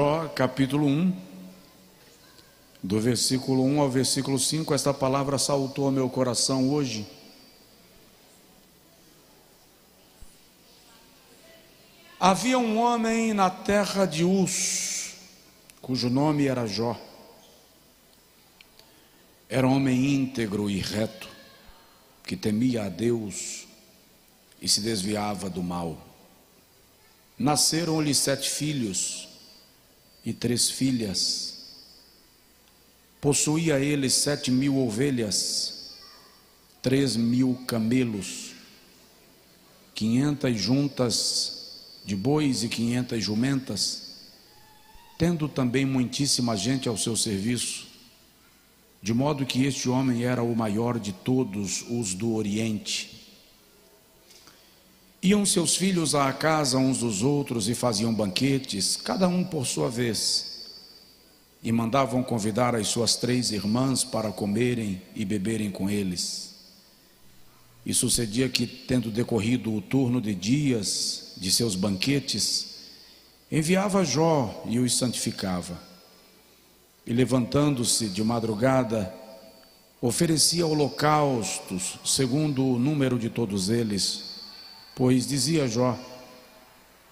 Jó, capítulo 1, do versículo 1 ao versículo 5, esta palavra saltou ao meu coração hoje. Havia um homem na terra de Uz, cujo nome era Jó. Era um homem íntegro e reto, que temia a Deus e se desviava do mal. Nasceram-lhe 7 filhos e 3 filhas. Possuía ele 7.000 ovelhas, 3.000 camelos, 500 juntas de bois e 500 jumentas, tendo também muitíssima gente ao seu serviço, de modo que este homem era o maior de todos os do Oriente. Iam seus filhos à casa uns dos outros e faziam banquetes, cada um por sua vez, e mandavam convidar as suas 3 irmãs para comerem e beberem com eles. E sucedia que, tendo decorrido o turno de dias de seus banquetes, enviava Jó e os santificava. E levantando-se de madrugada, oferecia holocaustos, segundo o número de todos eles, pois dizia Jó: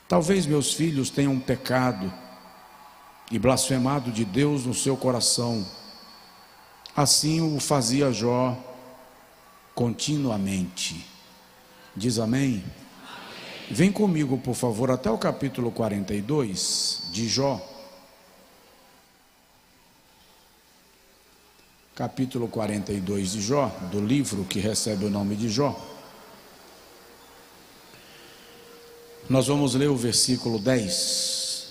talvez meus filhos tenham pecado e blasfemado de Deus no seu coração. Assim o fazia Jó continuamente. Diz amém? Vem comigo, por favor, até o capítulo 42 de Jó. Capítulo 42 de Jó, do livro que recebe o nome de Jó. Nós vamos ler o versículo 10.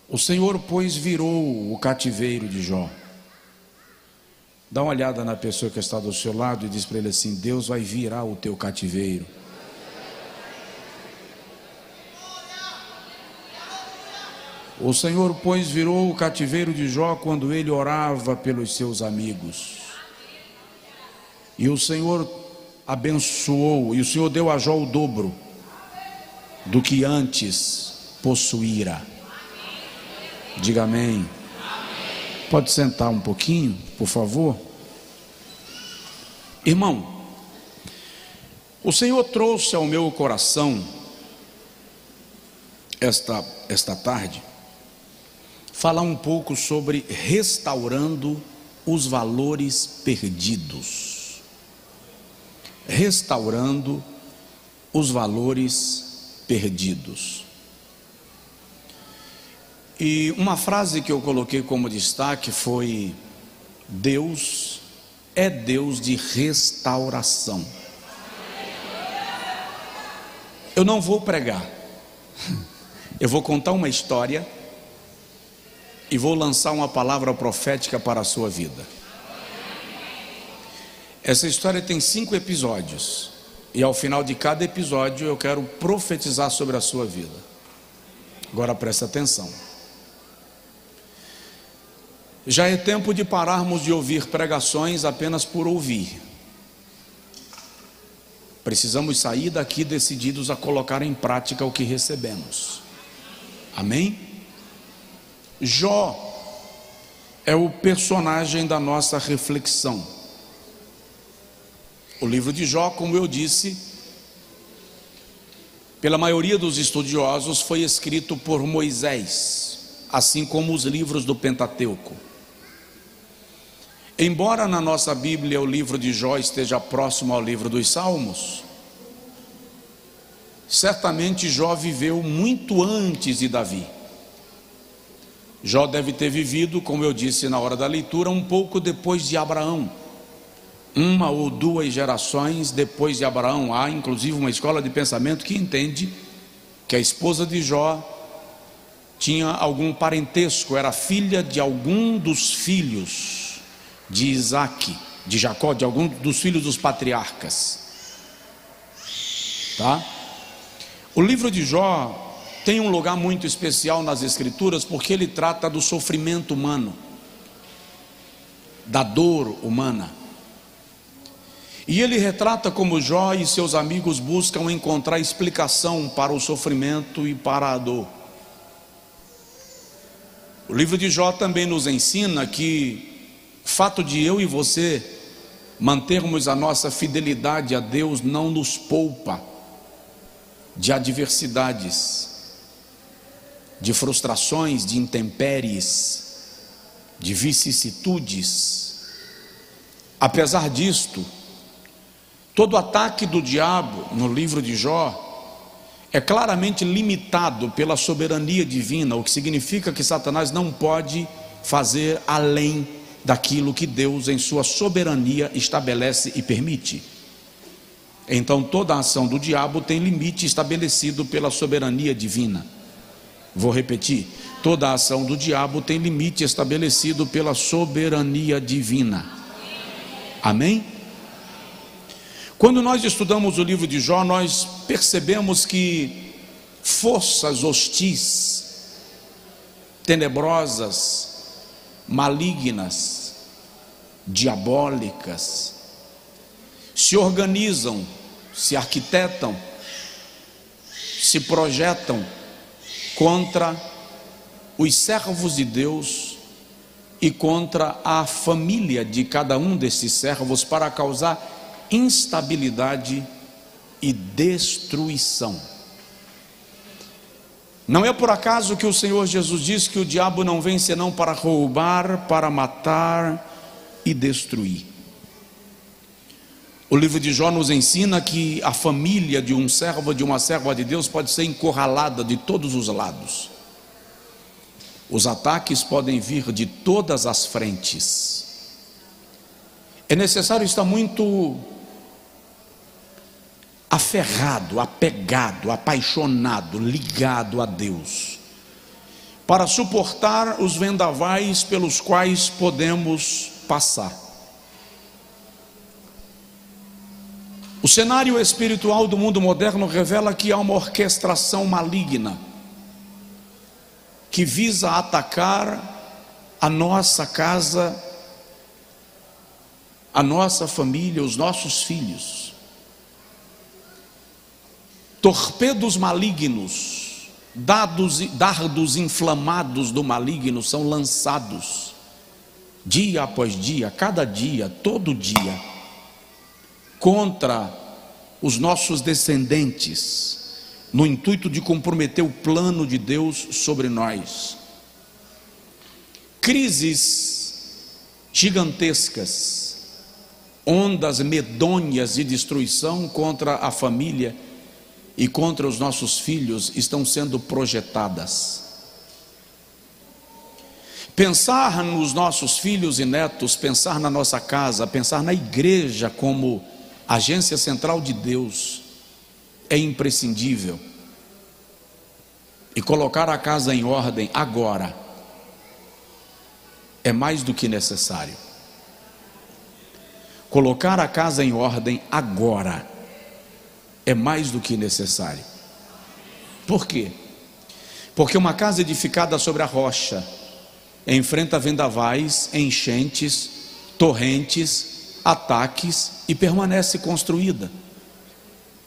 O Senhor, pois, virou o cativeiro de Jó. Dá uma olhada na pessoa que está do seu lado e diz para ele assim: Deus vai virar o teu cativeiro. O Senhor, pois, virou o cativeiro de Jó quando ele orava pelos seus amigos. E o Senhor abençoou, e o Senhor deu a Jó o dobro do que antes possuíra. Diga amém. Pode sentar um pouquinho, por favor? Irmão, o Senhor trouxe ao meu coração esta tarde falar um pouco sobre restaurando os valores perdidos. Restaurando os valores perdidos. E uma frase que eu coloquei como destaque foi: Deus é Deus de restauração. Eu não vou pregar, eu vou contar uma história e vou lançar uma palavra profética para a sua vida. Essa história tem 5 episódios, e ao final de cada episódio eu quero profetizar sobre a sua vida. Agora presta atenção. Já é tempo de pararmos de ouvir pregações apenas por ouvir. Precisamos sair daqui decididos a colocar em prática o que recebemos. Amém? Jó é o personagem da nossa reflexão. O livro de Jó, como eu disse, pela maioria dos estudiosos, foi escrito por Moisés, assim como os livros do Pentateuco. Embora na nossa Bíblia o livro de Jó esteja próximo ao livro dos Salmos, certamente Jó viveu muito antes de Davi. Jó deve ter vivido, como eu disse na hora da leitura, um pouco depois de Abraão. 1 ou 2 gerações depois de Abraão. Há inclusive uma escola de pensamento que entende que a esposa de Jó tinha algum parentesco, era filha de algum dos filhos de Isaac, de Jacó, de algum dos filhos dos patriarcas. Tá? O livro de Jó tem um lugar muito especial nas Escrituras, porque ele trata do sofrimento humano, da dor humana. E ele retrata como Jó e seus amigos buscam encontrar explicação para o sofrimento e para a dor. O livro de Jó também nos ensina que o fato de eu e você mantermos a nossa fidelidade a Deus não nos poupa de adversidades, de frustrações, de intempéries, de vicissitudes. Apesar disto, todo ataque do diabo no livro de Jó é claramente limitado pela soberania divina, o que significa que Satanás não pode fazer além daquilo que Deus em sua soberania estabelece e permite. Então toda a ação do diabo tem limite estabelecido pela soberania divina. Vou repetir, toda a ação do diabo tem limite estabelecido pela soberania divina. Amém? Quando nós estudamos o livro de Jó, nós percebemos que forças hostis, tenebrosas, malignas, diabólicas, se organizam, se arquitetam, se projetam contra os servos de Deus e contra a família de cada um desses servos para causar instabilidade e destruição. Não é por acaso que o Senhor Jesus diz que o diabo não vem senão para roubar, para matar e destruir. O livro de Jó nos ensina que a família de um servo, de uma serva de Deus, pode ser encurralada de todos os lados. Os ataques podem vir de todas as frentes. É necessário estar muito aferrado, apegado, apaixonado, ligado a Deus, para suportar os vendavais pelos quais podemos passar. O cenário espiritual do mundo moderno revela que há uma orquestração maligna que visa atacar a nossa casa, a nossa família, os nossos filhos. Torpedos malignos, dardos inflamados do maligno são lançados dia após dia, cada dia, todo dia, contra os nossos descendentes, no intuito de comprometer o plano de Deus sobre nós. Crises gigantescas, ondas medonhas de destruição contra a família e contra os nossos filhos estão sendo projetadas. Pensar nos nossos filhos e netos, pensar na nossa casa, pensar na igreja como agência central de Deus é imprescindível. E colocar a casa em ordem agora é mais do que necessário. Colocar a casa em ordem agora é mais do que necessário. Por quê? Porque uma casa edificada sobre a rocha enfrenta vendavais, enchentes, torrentes, ataques e permanece construída.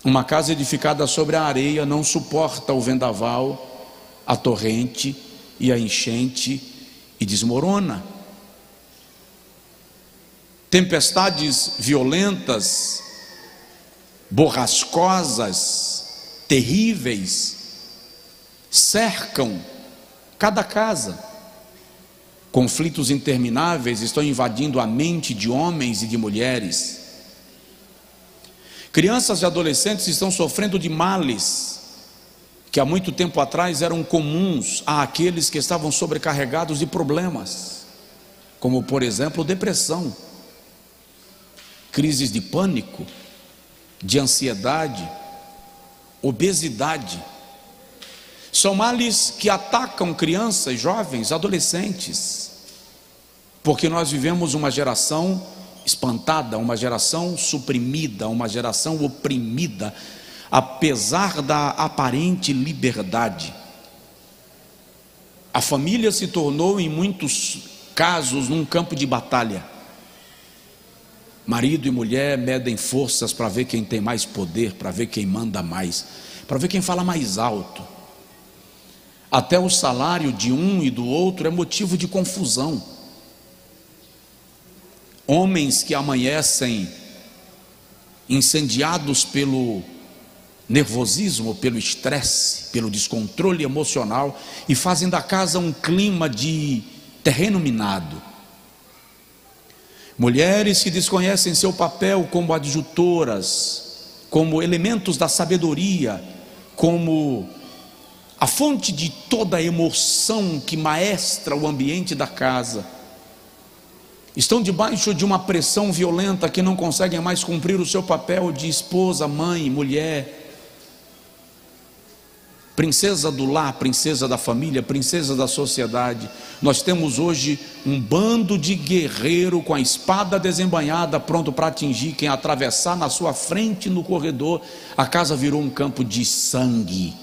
Uma casa edificada sobre a areia não suporta o vendaval, a torrente e a enchente e desmorona. Tempestades violentas, borrascosas, terríveis, cercam cada casa. Conflitos intermináveis estão invadindo a mente de homens e de mulheres. Crianças e adolescentes estão sofrendo de males que há muito tempo atrás eram comuns àqueles que estavam sobrecarregados de problemas, como por exemplo depressão, crises de pânico, de ansiedade, obesidade. São males que atacam crianças, jovens, adolescentes, porque nós vivemos uma geração espantada, uma geração suprimida, uma geração oprimida, apesar da aparente liberdade. A família se tornou, em muitos casos, num campo de batalha. Marido e mulher medem forças para ver quem tem mais poder, para ver quem manda mais, para ver quem fala mais alto. Até o salário de um e do outro é motivo de confusão. Homens que amanhecem incendiados pelo nervosismo, pelo estresse, pelo descontrole emocional, e fazem da casa um clima de terreno minado. Mulheres que desconhecem seu papel como adjutoras, como elementos da sabedoria, como a fonte de toda a emoção que maestra o ambiente da casa, estão debaixo de uma pressão violenta que não conseguem mais cumprir o seu papel de esposa, mãe, mulher, princesa do lar, princesa da família, princesa da sociedade. Nós temos hoje um bando de guerreiro com a espada desembainhada, pronto para atingir quem atravessar na sua frente no corredor. A casa virou um campo de sangue.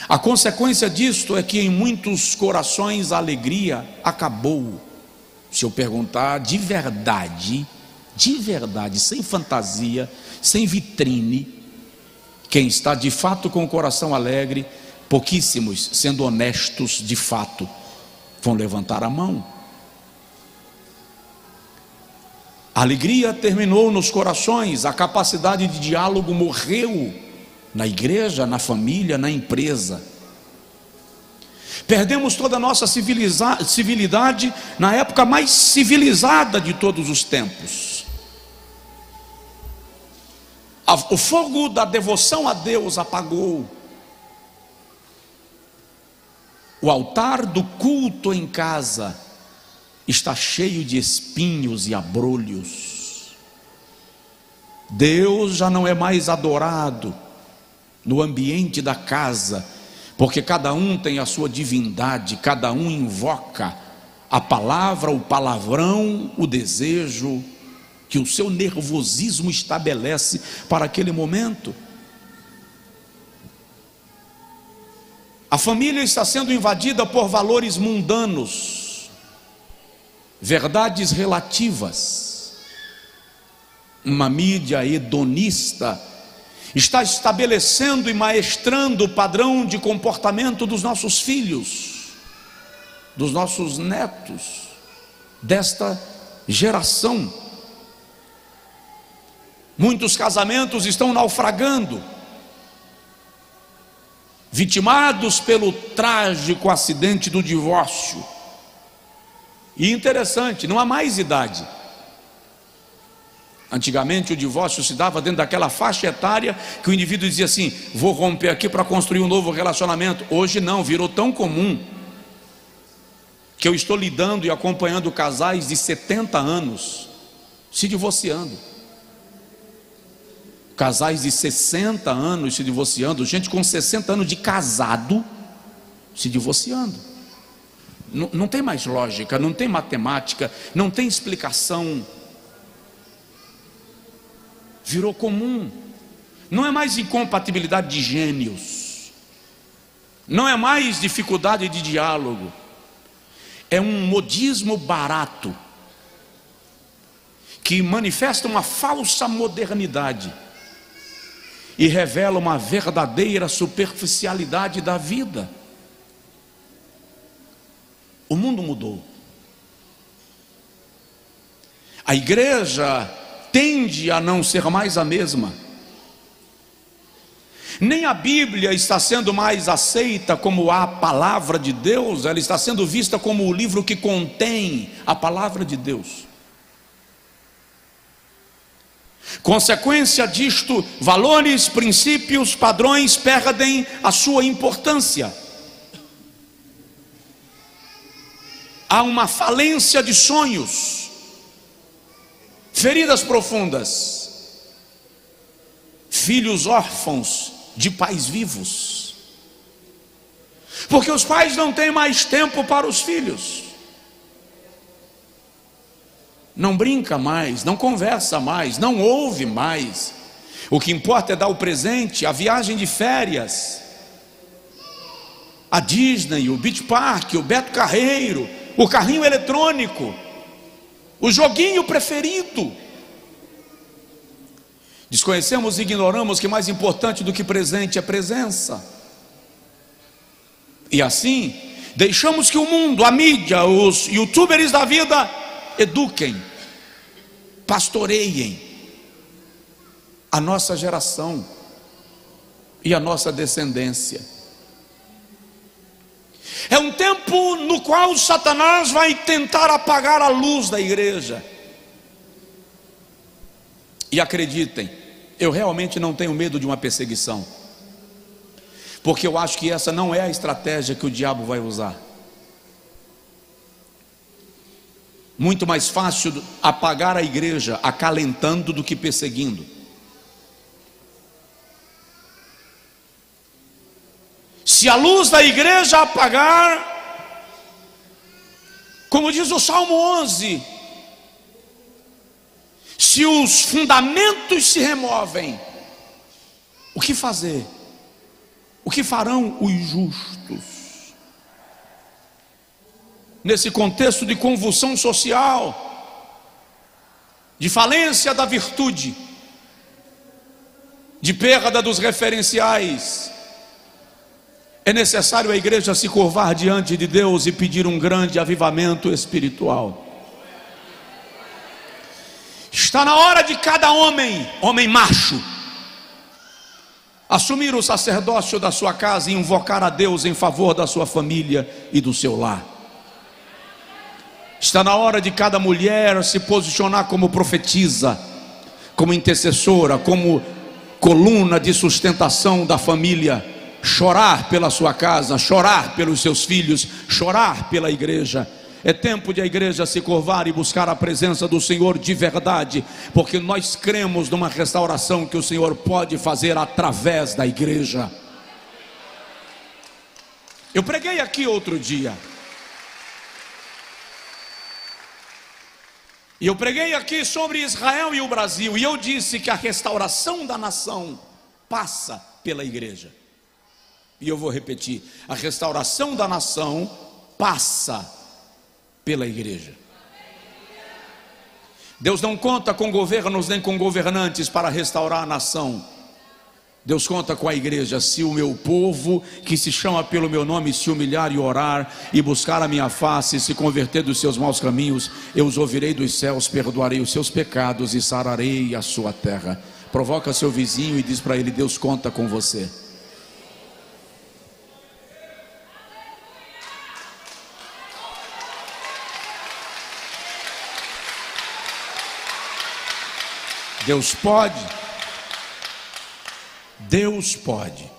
A consequência disto é que em muitos corações a alegria acabou. Se eu perguntar de verdade, sem fantasia, sem vitrine, quem está de fato com o coração alegre, pouquíssimos, sendo honestos de fato, vão levantar a mão. A alegria terminou nos corações, a capacidade de diálogo morreu na igreja, na família, na empresa. Perdemos toda a nossa civilidade na época mais civilizada de todos os tempos. O fogo da devoção a Deus apagou. O altar do culto em casa está cheio de espinhos e abrolhos. Deus já não é mais adorado no ambiente da casa, porque cada um tem a sua divindade, cada um invoca a palavra, o palavrão, o desejo que o seu nervosismo estabelece para aquele momento. A família está sendo invadida por valores mundanos, verdades relativas. Uma mídia hedonista está estabelecendo e maestrando o padrão de comportamento dos nossos filhos, dos nossos netos, desta geração. Muitos casamentos estão naufragando, vitimados pelo trágico acidente do divórcio. E interessante, não há mais idade. Antigamente o divórcio se dava dentro daquela faixa etária que o indivíduo dizia assim: vou romper aqui para construir um novo relacionamento. Hoje não, virou tão comum que eu estou lidando e acompanhando casais de 70 anos se divorciando, casais de 60 anos se divorciando, gente com 60 anos de casado se divorciando. Não tem mais lógica, não tem matemática, não tem explicação. Virou comum. Não é mais incompatibilidade de gênios, não é mais dificuldade de diálogo, é um modismo barato que manifesta uma falsa modernidade e revela uma verdadeira superficialidade da vida. O mundo mudou. A igreja tende a não ser mais a mesma. Nem a Bíblia está sendo mais aceita como a palavra de Deus, ela está sendo vista como o livro que contém a palavra de Deus. Consequência disto, valores, princípios, padrões perdem a sua importância. Há uma falência de sonhos, feridas profundas, filhos órfãos de pais vivos, porque os pais não têm mais tempo para os filhos, não brinca mais, não conversa mais, não ouve mais. O que importa é dar o presente, a viagem de férias, a Disney, o Beach Park, o Beto Carreiro, o carrinho eletrônico, o joguinho preferido. Desconhecemos e ignoramos que mais importante do que presente é presença. E assim, deixamos que o mundo, a mídia, os youtubers da vida eduquem, pastoreiem a nossa geração e a nossa descendência. É um tempo no qual Satanás vai tentar apagar a luz da igreja. E acreditem, eu realmente não tenho medo de uma perseguição, porque eu acho que essa não é a estratégia que o diabo vai usar. Muito mais fácil apagar a igreja acalentando do que perseguindo. Se a luz da igreja apagar, como diz o Salmo 11, se os fundamentos se removem, o que fazer? O que farão os justos? Nesse contexto de convulsão social, de falência da virtude, de perda dos referenciais, é necessário a igreja se curvar diante de Deus e pedir um grande avivamento espiritual. Está na hora de cada homem macho, assumir o sacerdócio da sua casa e invocar a Deus em favor da sua família e do seu lar. Está na hora de cada mulher se posicionar como profetisa, como intercessora, como coluna de sustentação da família, chorar pela sua casa, chorar pelos seus filhos, chorar pela igreja. É tempo de a igreja se curvar e buscar a presença do Senhor de verdade, porque nós cremos numa restauração que o Senhor pode fazer através da igreja. Eu preguei aqui outro dia, e eu preguei aqui sobre Israel e o Brasil, e eu disse que a restauração da nação passa pela igreja. E eu vou repetir: a restauração da nação passa pela igreja. Deus não conta com governos nem com governantes para restaurar a nação. Deus conta com a igreja. Se o meu povo, que se chama pelo meu nome, se humilhar e orar e buscar a minha face e se converter dos seus maus caminhos, eu os ouvirei dos céus, perdoarei os seus pecados e sararei a sua terra. Provoca seu vizinho e diz para ele: Deus conta com você. Deus pode, Deus pode.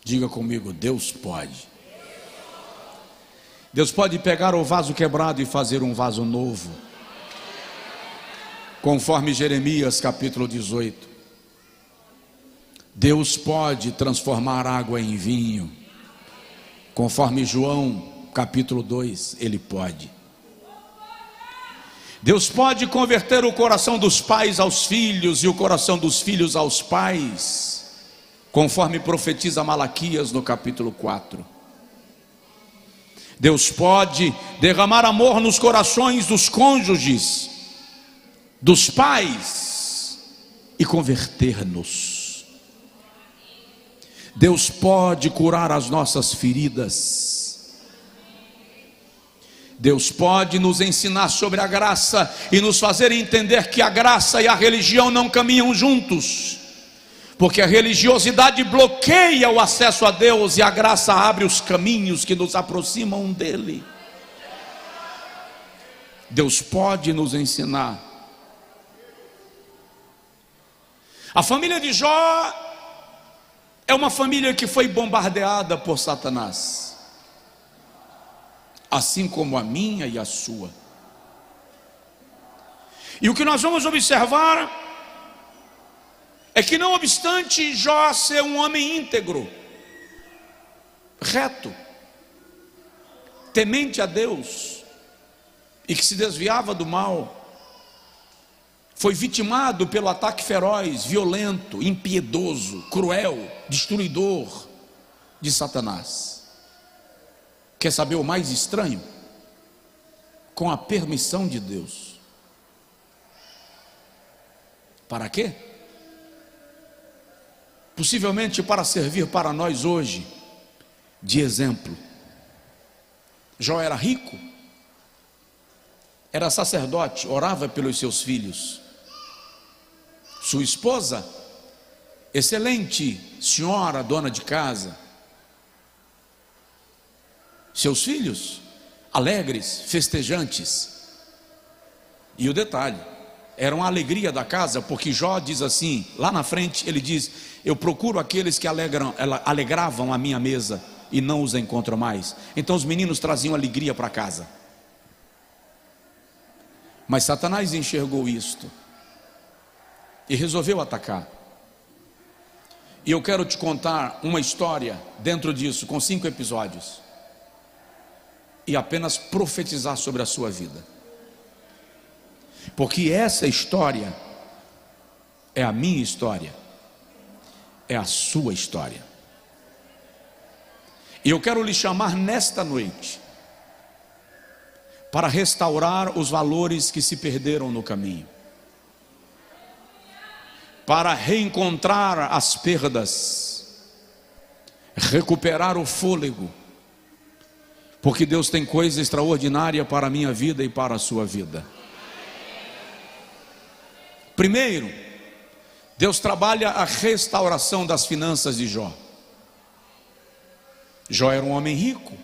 Diga comigo: Deus pode. Deus pode pegar o vaso quebrado e fazer um vaso novo, conforme Jeremias capítulo 18. Deus pode transformar água em vinho, conforme João capítulo 2, Ele pode. Deus pode converter o coração dos pais aos filhos e o coração dos filhos aos pais, conforme profetiza Malaquias no capítulo 4. Deus pode derramar amor nos corações dos cônjuges, dos pais, e converter-nos. Deus pode curar as nossas feridas. Deus pode nos ensinar sobre a graça e nos fazer entender que a graça e a religião não caminham juntos, porque a religiosidade bloqueia o acesso a Deus e a graça abre os caminhos que nos aproximam dele. Deus pode nos ensinar. A família de Jó é uma família que foi bombardeada por Satanás, assim como a minha e a sua. E o que nós vamos observar é que, não obstante Jó ser um homem íntegro, reto, temente a Deus e que se desviava do mal, foi vitimado pelo ataque feroz, violento, impiedoso, cruel, destruidor de Satanás. Quer saber o mais estranho? com a permissão de Deus. Para quê? Possivelmente para servir para nós hoje de exemplo. Jó era rico, era sacerdote, orava pelos seus filhos. Sua esposa, excelente senhora, dona de casa. Seus filhos, alegres, festejantes. E o detalhe, era uma alegria da casa, porque Jó diz assim, lá na frente ele diz: eu procuro aqueles que alegravam a minha mesa e não os encontro mais. Então os meninos traziam alegria para casa. Mas Satanás enxergou isto e resolveu atacar. E eu quero te contar uma história dentro disso, com 5 episódios, e apenas profetizar sobre a sua vida, porque essa história é a minha história, é a sua história. E eu quero lhe chamar nesta noite para restaurar os valores que se perderam no caminho, para reencontrar as perdas, recuperar o fôlego, porque Deus tem coisa extraordinária para a minha vida e para a sua vida. Primeiro, Deus trabalha a restauração das finanças de Jó. Jó era um homem rico.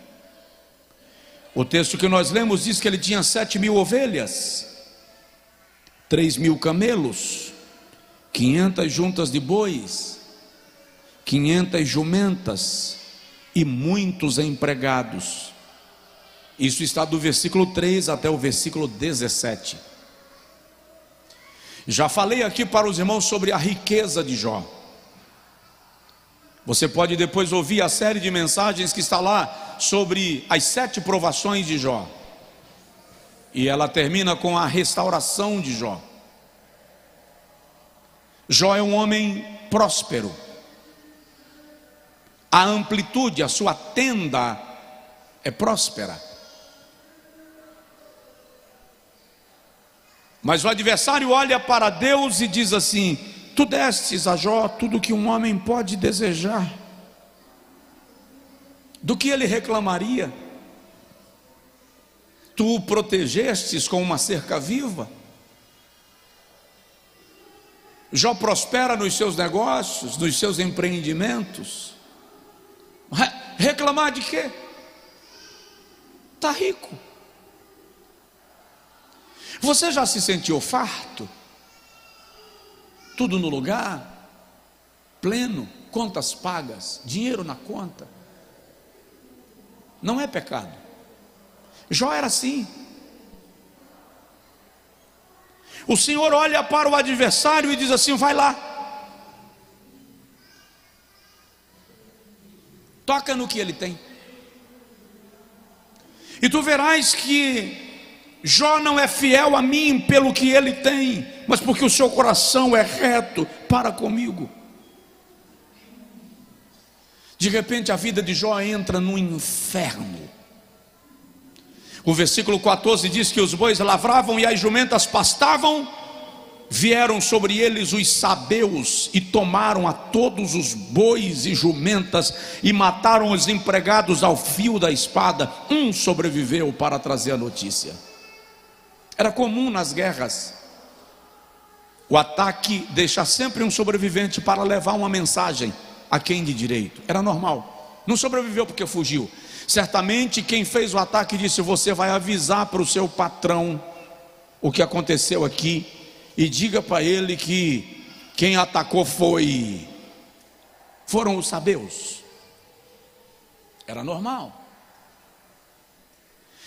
O texto que nós lemos diz que ele tinha 7.000 ovelhas, 3.000 camelos, 500 juntas de bois, 500 jumentas e muitos empregados. Isso está do versículo 3 até o versículo 17. Já falei aqui para os irmãos sobre a riqueza de Jó. Você pode depois ouvir a série de mensagens que está lá sobre as 7 provações de Jó. E ela termina com a restauração de Jó. Jó é um homem próspero. A amplitude, a sua tenda é próspera. Mas o adversário olha para Deus e diz assim: tu destes a Jó tudo que um homem pode desejar. Do que ele reclamaria? Tu o protegestes com uma cerca viva. Jó prospera nos seus negócios, nos seus empreendimentos. Reclamar de quê? Está rico. Você já se sentiu farto? Tudo no lugar, pleno, contas pagas, dinheiro na conta. Não é pecado. Jó era assim. O Senhor olha para o adversário e diz assim: vai lá, toca no que ele tem, e tu verás que Jó não é fiel a mim pelo que ele tem, mas porque o seu coração é reto para comigo. De repente a vida de Jó entra num inferno. O versículo 14 diz que os bois lavravam e as jumentas pastavam. Vieram sobre eles os sabeus e tomaram a todos os bois e jumentas e mataram os empregados ao fio da espada. Um sobreviveu para trazer a notícia. Era comum nas guerras o ataque deixar sempre um sobrevivente para levar uma mensagem a quem de direito. Era normal. Não sobreviveu porque fugiu. Certamente quem fez o ataque disse: você vai avisar para o seu patrão o que aconteceu aqui e diga para ele que quem atacou foram os sabeus. Era normal.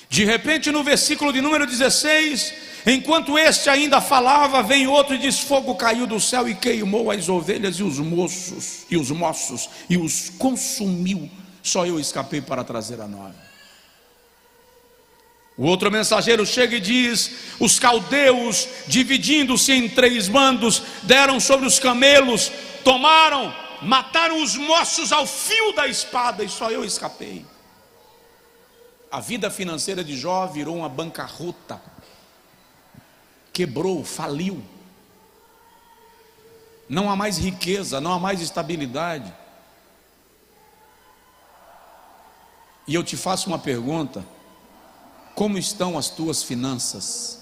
De repente, no versículo de número 16, enquanto este ainda falava, vem outro e diz: fogo caiu do céu e queimou as ovelhas e os moços e os consumiu. Só eu escapei para trazer a nova. O outro mensageiro chega e diz: os caldeus, dividindo-se em 3 bandos, deram sobre os camelos, tomaram, mataram os moços ao fio da espada, e só eu escapei. A vida financeira de Jó virou uma bancarrota, quebrou, faliu. Não há mais riqueza, não há mais estabilidade. E eu te faço uma pergunta: como estão as tuas finanças?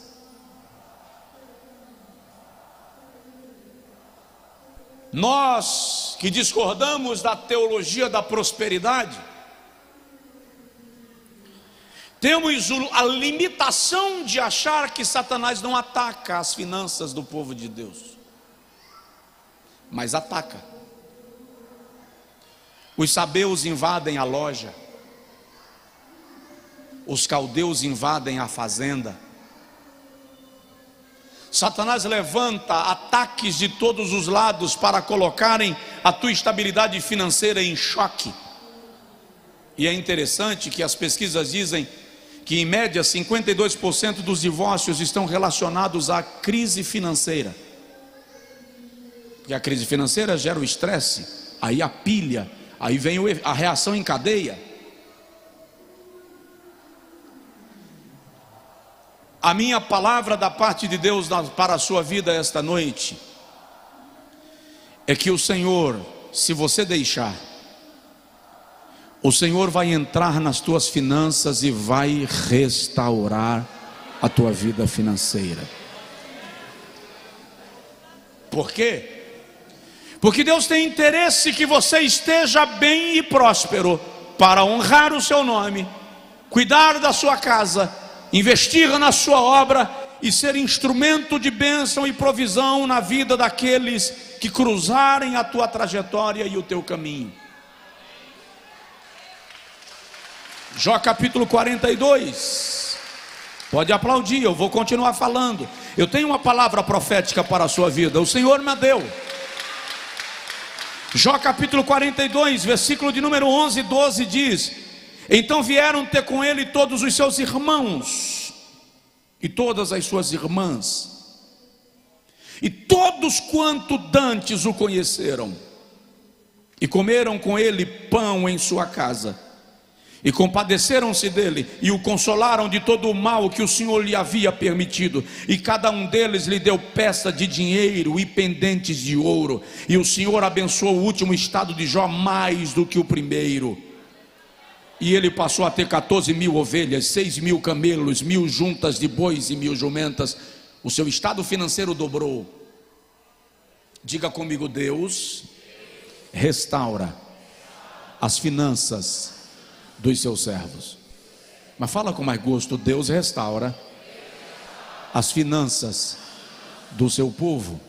Nós que discordamos da teologia da prosperidade, temos a limitação de achar que Satanás não ataca as finanças do povo de Deus, mas ataca. Os sabeus invadem a loja, os caldeus invadem a fazenda. Satanás levanta ataques de todos os lados para colocarem a tua estabilidade financeira em choque. E é interessante que as pesquisas dizem que em média 52% dos divórcios estão relacionados à crise financeira. E a crise financeira gera o estresse, aí a pilha, aí vem a reação em cadeia. A minha palavra da parte de Deus para a sua vida esta noite é que o Senhor, se você deixar, o Senhor vai entrar nas tuas finanças e vai restaurar a tua vida financeira. Por quê? Porque Deus tem interesse que você esteja bem e próspero para honrar o seu nome, cuidar da sua casa, investir na sua obra e ser instrumento de bênção e provisão na vida daqueles que cruzarem a tua trajetória e o teu caminho. Jó capítulo 42, pode aplaudir, eu vou continuar falando. Eu tenho uma palavra profética para a sua vida, o Senhor me deu. Jó capítulo 42, versículo de número 11 e 12 diz: então vieram ter com ele todos os seus irmãos e todas as suas irmãs, e todos quanto dantes o conheceram, e comeram com ele pão em sua casa, e compadeceram-se dele, e o consolaram de todo o mal que o Senhor lhe havia permitido, e cada um deles lhe deu peça de dinheiro e pendentes de ouro, e o Senhor abençoou o último estado de Jó mais do que o primeiro. E ele passou a ter 14.000 ovelhas, 6.000 camelos, 1.000 juntas de bois e 1.000 jumentas. O seu estado financeiro dobrou. Diga comigo: Deus restaura as finanças dos seus servos. Mas fala com mais gosto: Deus restaura as finanças do seu povo.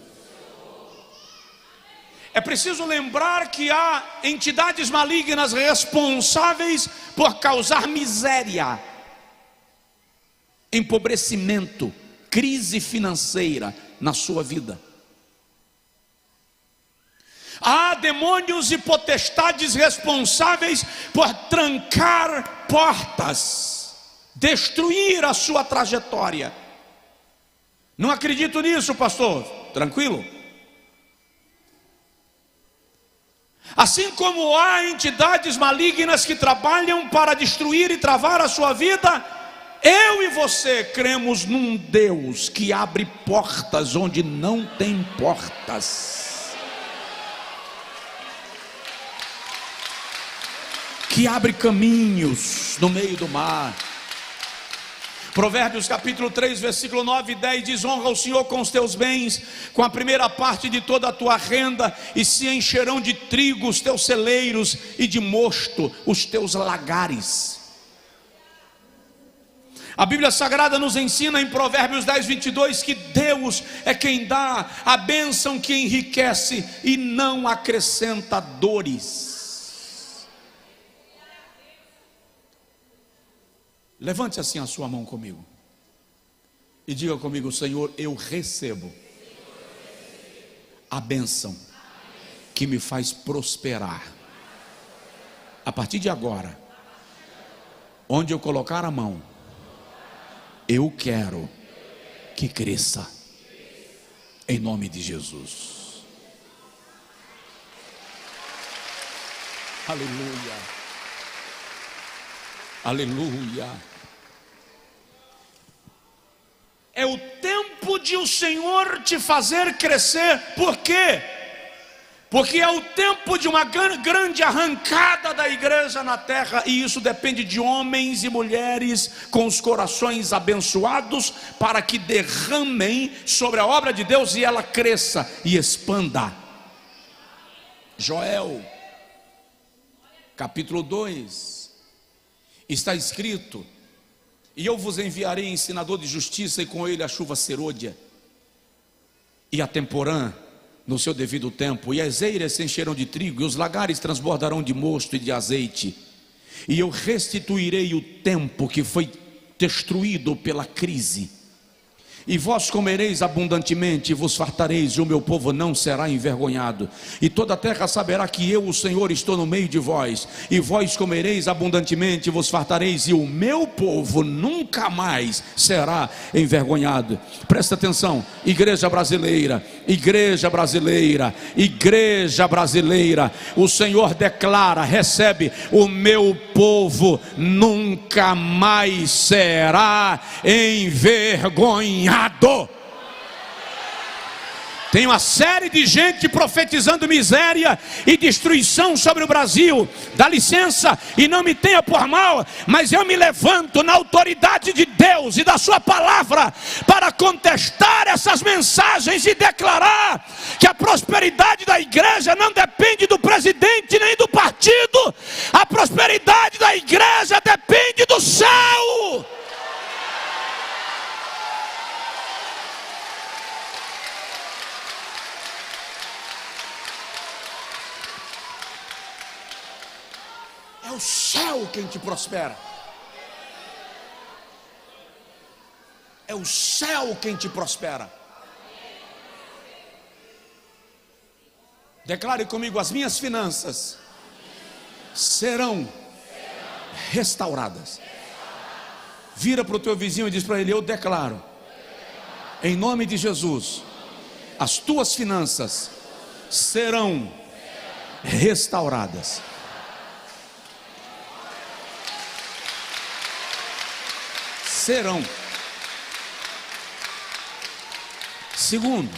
É preciso lembrar que há entidades malignas responsáveis por causar miséria, empobrecimento, crise financeira na sua vida. Há demônios e potestades responsáveis por trancar portas, destruir a sua trajetória. Não acredito nisso, pastor. Tranquilo. Assim como há entidades malignas que trabalham para destruir e travar a sua vida, eu e você cremos num Deus que abre portas onde não tem portas, que abre caminhos no meio do mar. Provérbios capítulo 3, versículo 9 e 10 diz: honra o Senhor com os teus bens, com a primeira parte de toda a tua renda, e se encherão de trigo os teus celeiros, e de mosto os teus lagares. A Bíblia Sagrada nos ensina em Provérbios 10, 22 que Deus é quem dá a bênção que enriquece e não acrescenta dores. Levante assim a sua mão comigo e diga comigo: Senhor, eu recebo a bênção que me faz prosperar. A partir de agora, onde eu colocar a mão, eu quero que cresça, em nome de Jesus. Aleluia. Aleluia. É o tempo de o Senhor te fazer crescer. Por quê? Porque é o tempo de uma grande arrancada da igreja na terra, e isso depende de homens e mulheres com os corações abençoados, para que derramem sobre a obra de Deus e ela cresça e expanda. Joel, capítulo 2, está escrito: e eu vos enviarei ensinador de justiça, e com ele a chuva serôdia, e a temporã no seu devido tempo, e as eiras se encherão de trigo, e os lagares transbordarão de mosto e de azeite, e eu restituirei o tempo que foi destruído pela crise, e vós comereis abundantemente, e vos fartareis, e o meu povo não será envergonhado, e toda a terra saberá que eu, o Senhor, estou no meio de vós, e vós comereis abundantemente, e vos fartareis, e o meu povo nunca mais será envergonhado. Presta atenção, igreja brasileira, igreja brasileira, igreja brasileira, o Senhor declara, recebe: o meu povo nunca mais será envergonhado. Tem uma série de gente profetizando miséria e destruição sobre o Brasil. Dá licença e não me tenha por mal, mas eu me levanto na autoridade de Deus e da sua palavra para contestar essas mensagens e declarar que a prosperidade da igreja não depende do presidente nem do partido. A prosperidade da igreja depende do céu. É o céu quem te prospera. É o céu quem te prospera. Declare comigo: as minhas finanças serão restauradas. Vira para o teu vizinho e diz para ele: eu declaro, em nome de Jesus, as tuas finanças serão restauradas. Serão. Segundo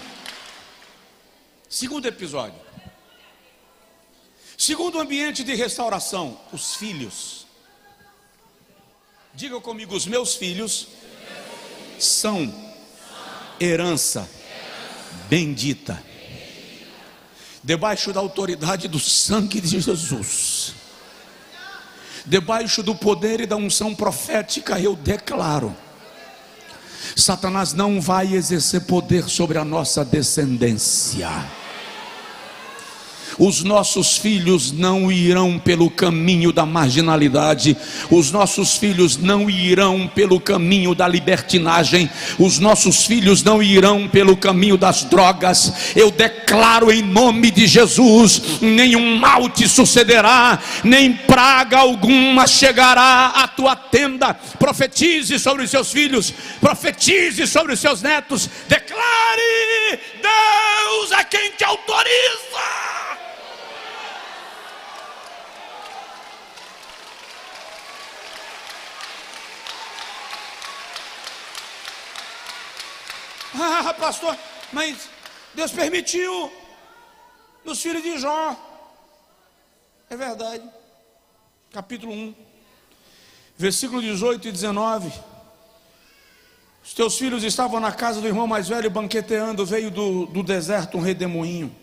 episódio, segundo ambiente de restauração, os filhos. Diga comigo: os meus filhos são herança bendita, debaixo da autoridade do sangue de Jesus, debaixo do poder e da unção profética, eu declaro: Satanás não vai exercer poder sobre a nossa descendência. Os nossos filhos não irão pelo caminho da marginalidade, os nossos filhos não irão pelo caminho da libertinagem, os nossos filhos não irão pelo caminho das drogas. Eu declaro em nome de Jesus: nenhum mal te sucederá, nem praga alguma chegará à tua tenda. Profetize sobre os seus filhos, profetize sobre os seus netos, declare: Deus é quem te autoriza. Ah, pastor, mas Deus permitiu nos filhos de Jó. É verdade. Capítulo 1, versículo 18 e 19. Os teus filhos estavam na casa do irmão mais velho banqueteando. Veio do deserto um redemoinho.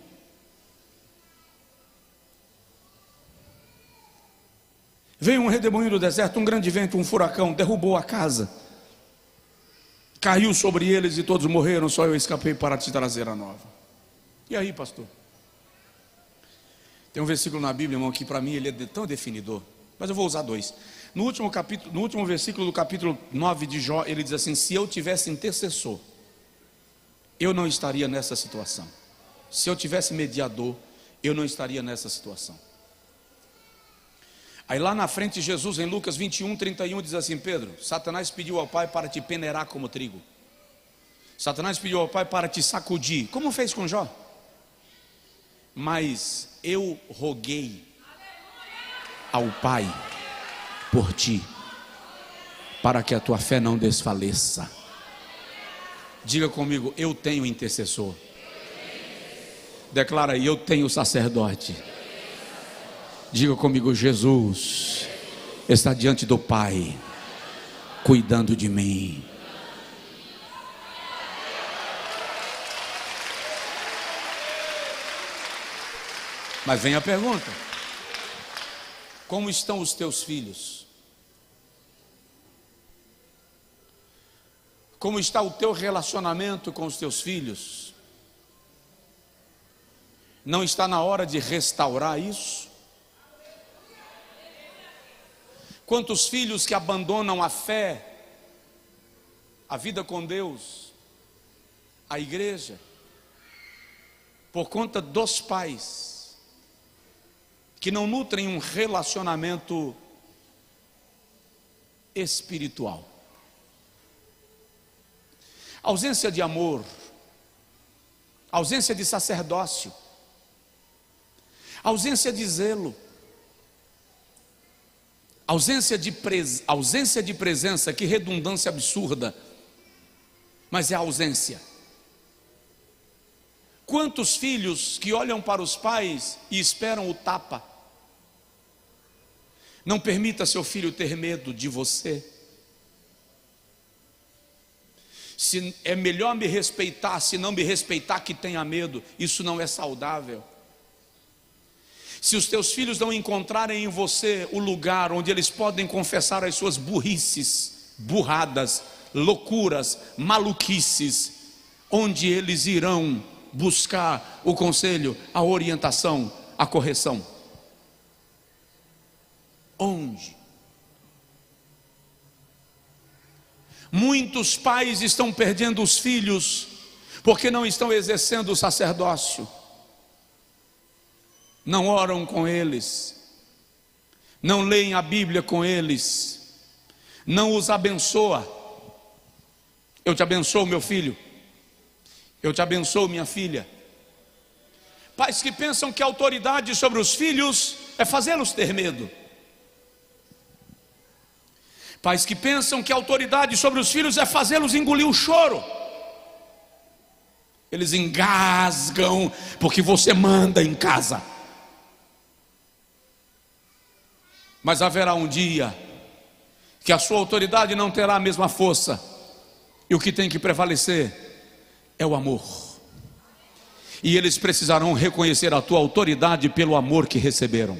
Veio um redemoinho do deserto, um grande vento, um furacão, derrubou a casa, caiu sobre eles e todos morreram, só eu escapei para te trazer a nova. E aí, pastor? Tem um versículo na Bíblia, irmão, que para mim ele é tão definidor, mas eu vou usar dois. No último versículo do capítulo 9 de Jó, ele diz assim: se eu tivesse intercessor, eu não estaria nessa situação. Se eu tivesse mediador, eu não estaria nessa situação. Aí lá na frente, Jesus, em Lucas 21:31, diz assim: Pedro, Satanás pediu ao Pai para te peneirar como trigo. Satanás pediu ao Pai para te sacudir, como fez com Jó. Mas eu roguei ao Pai por ti. para que a tua fé não desfaleça. Diga comigo: eu tenho intercessor. Declara aí: eu tenho sacerdote. Diga comigo: Jesus está diante do Pai, cuidando de mim. Mas vem a pergunta: como estão os teus filhos? Como está o teu relacionamento com os teus filhos? Não está na hora de restaurar isso? Quantos filhos que abandonam a fé, a vida com Deus, a igreja, por conta dos pais, que não nutrem um relacionamento espiritual. Ausência de amor, ausência de sacerdócio, ausência de zelo, ausência de presença. Que redundância absurda, mas é ausência. Quantos filhos que olham para os pais e esperam o tapa? Não permita seu filho ter medo de você. Se é melhor me respeitar, se não me respeitar, que tenha medo. Isso não é saudável. Se os teus filhos não encontrarem em você o lugar onde eles podem confessar as suas burrices, burradas, loucuras, maluquices, onde eles irão buscar o conselho, a orientação, a correção? Onde? Muitos pais estão perdendo os filhos porque não estão exercendo o sacerdócio. Não oram com eles, não leem a Bíblia com eles, não os abençoa. Eu te abençoo, meu filho. Eu te abençoo, minha filha. Pais que pensam que a autoridade sobre os filhos é fazê-los ter medo. Pais que pensam que a autoridade sobre os filhos é fazê-los engolir o choro. Eles engasgam porque você manda em casa. Mas haverá um dia que a sua autoridade não terá a mesma força, e o que tem que prevalecer é o amor. E eles precisarão reconhecer a tua autoridade pelo amor que receberam.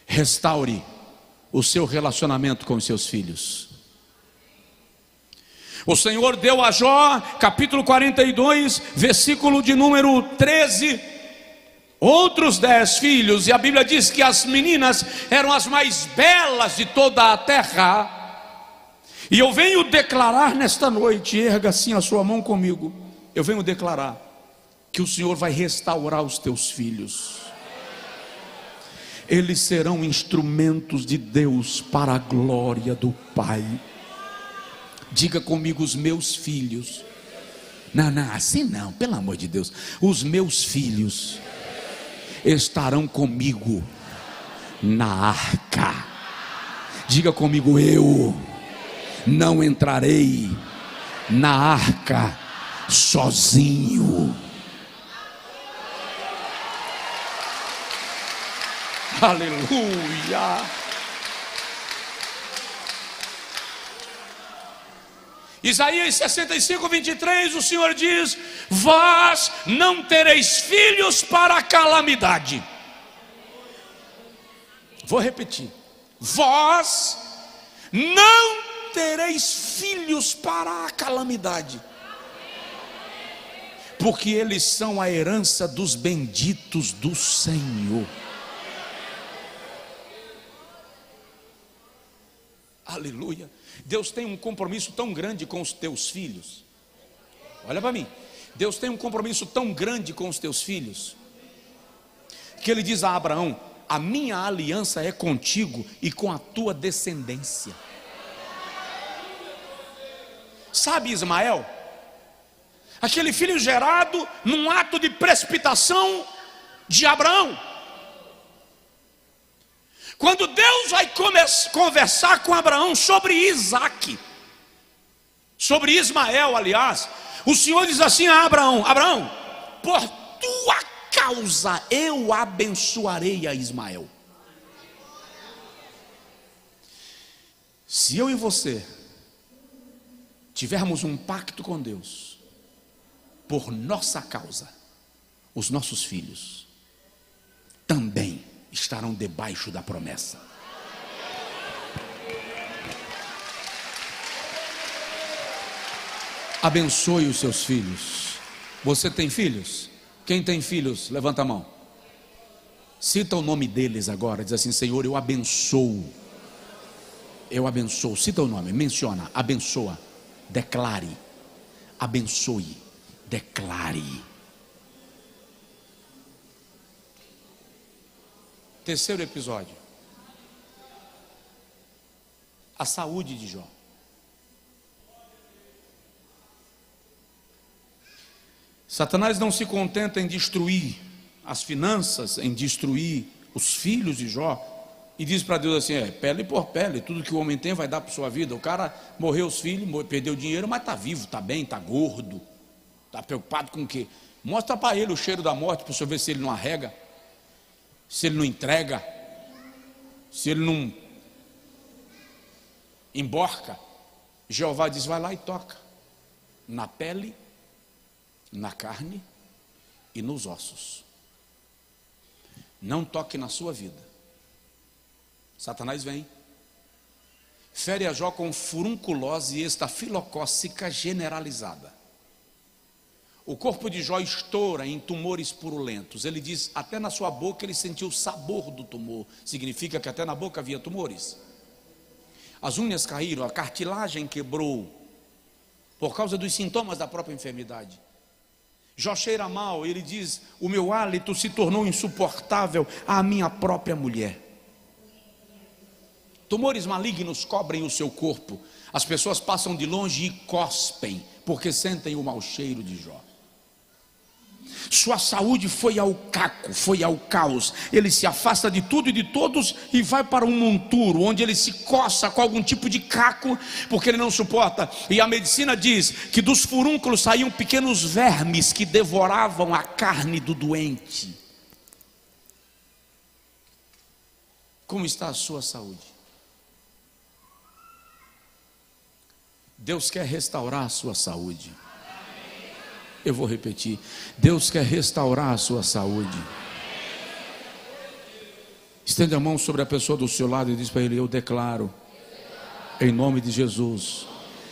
Restaure o seu relacionamento com os seus filhos. O Senhor deu a Jó, capítulo 42, versículo de número 13, outros 10 filhos, e a Bíblia diz que as meninas eram as mais belas de toda a terra. E eu venho declarar nesta noite, erga assim a sua mão comigo, eu venho declarar que o Senhor vai restaurar os teus filhos. Eles serão instrumentos de Deus para a glória do Pai. Diga comigo: os meus filhos. Não, assim não, pelo amor de Deus. Os meus filhos estarão comigo na arca. Diga comigo: eu não entrarei na arca sozinho. Aleluia. Isaías 65, 23, o Senhor diz: vós não tereis filhos para a calamidade. Vou repetir: vós não tereis filhos para a calamidade, porque eles são a herança dos benditos do Senhor. Aleluia. Deus tem um compromisso tão grande com os teus filhos. Olha para mim. Deus tem um compromisso tão grande com os teus filhos, que Ele diz a Abraão: a minha aliança é contigo e com a tua descendência. Sabe Ismael? Aquele filho gerado num ato de precipitação de Abraão. Quando Deus vai conversar com Abraão sobre Isaque, sobre Ismael, aliás, o Senhor diz assim a Abraão: Abraão, por tua causa eu abençoarei a Ismael. Se eu e você tivermos um pacto com Deus, por nossa causa, os nossos filhos também estarão debaixo da promessa. Abençoe os seus filhos. Você tem filhos? Quem tem filhos, levanta a mão. Cita o nome deles agora. Diz assim: Senhor, eu abençoo. Eu abençoo. Cita o nome, menciona, abençoa, declare. Abençoe, declare. Terceiro episódio: a saúde de Jó. Satanás não se contenta em destruir as finanças, em destruir os filhos de Jó, e diz para Deus assim: pele por pele, tudo que o homem tem vai dar para sua vida. O cara morreu os filhos, perdeu dinheiro, mas está vivo, está bem, está gordo, está preocupado com o quê? Mostra para ele o cheiro da morte, para você ver se ele não arrega, se ele não entrega, se ele não emborca. Jeová diz: vai lá e toca na pele, na carne e nos ossos. Não toque na sua vida. Satanás vem, fere a Jó com furunculose e estafilocócica generalizada. O corpo de Jó estoura em tumores purulentos. Ele diz: até na sua boca ele sentiu o sabor do tumor. Significa que até na boca havia tumores. As unhas caíram, a cartilagem quebrou, por causa dos sintomas da própria enfermidade. Jó cheira mal, ele diz: o meu hálito se tornou insuportável à minha própria mulher. Tumores malignos cobrem o seu corpo. As pessoas passam de longe e cospem, porque sentem o mau cheiro de Jó. Sua saúde foi ao caco, foi ao caos. Ele se afasta de tudo e de todos e vai para um monturo, onde ele se coça com algum tipo de caco, porque ele não suporta. E a medicina diz que dos furúnculos saíam pequenos vermes que devoravam a carne do doente. Como está a sua saúde? Deus quer restaurar a sua saúde. Eu vou repetir: Deus quer restaurar a sua saúde. Estende a mão sobre a pessoa do seu lado e diz para ele: eu declaro, em nome de Jesus,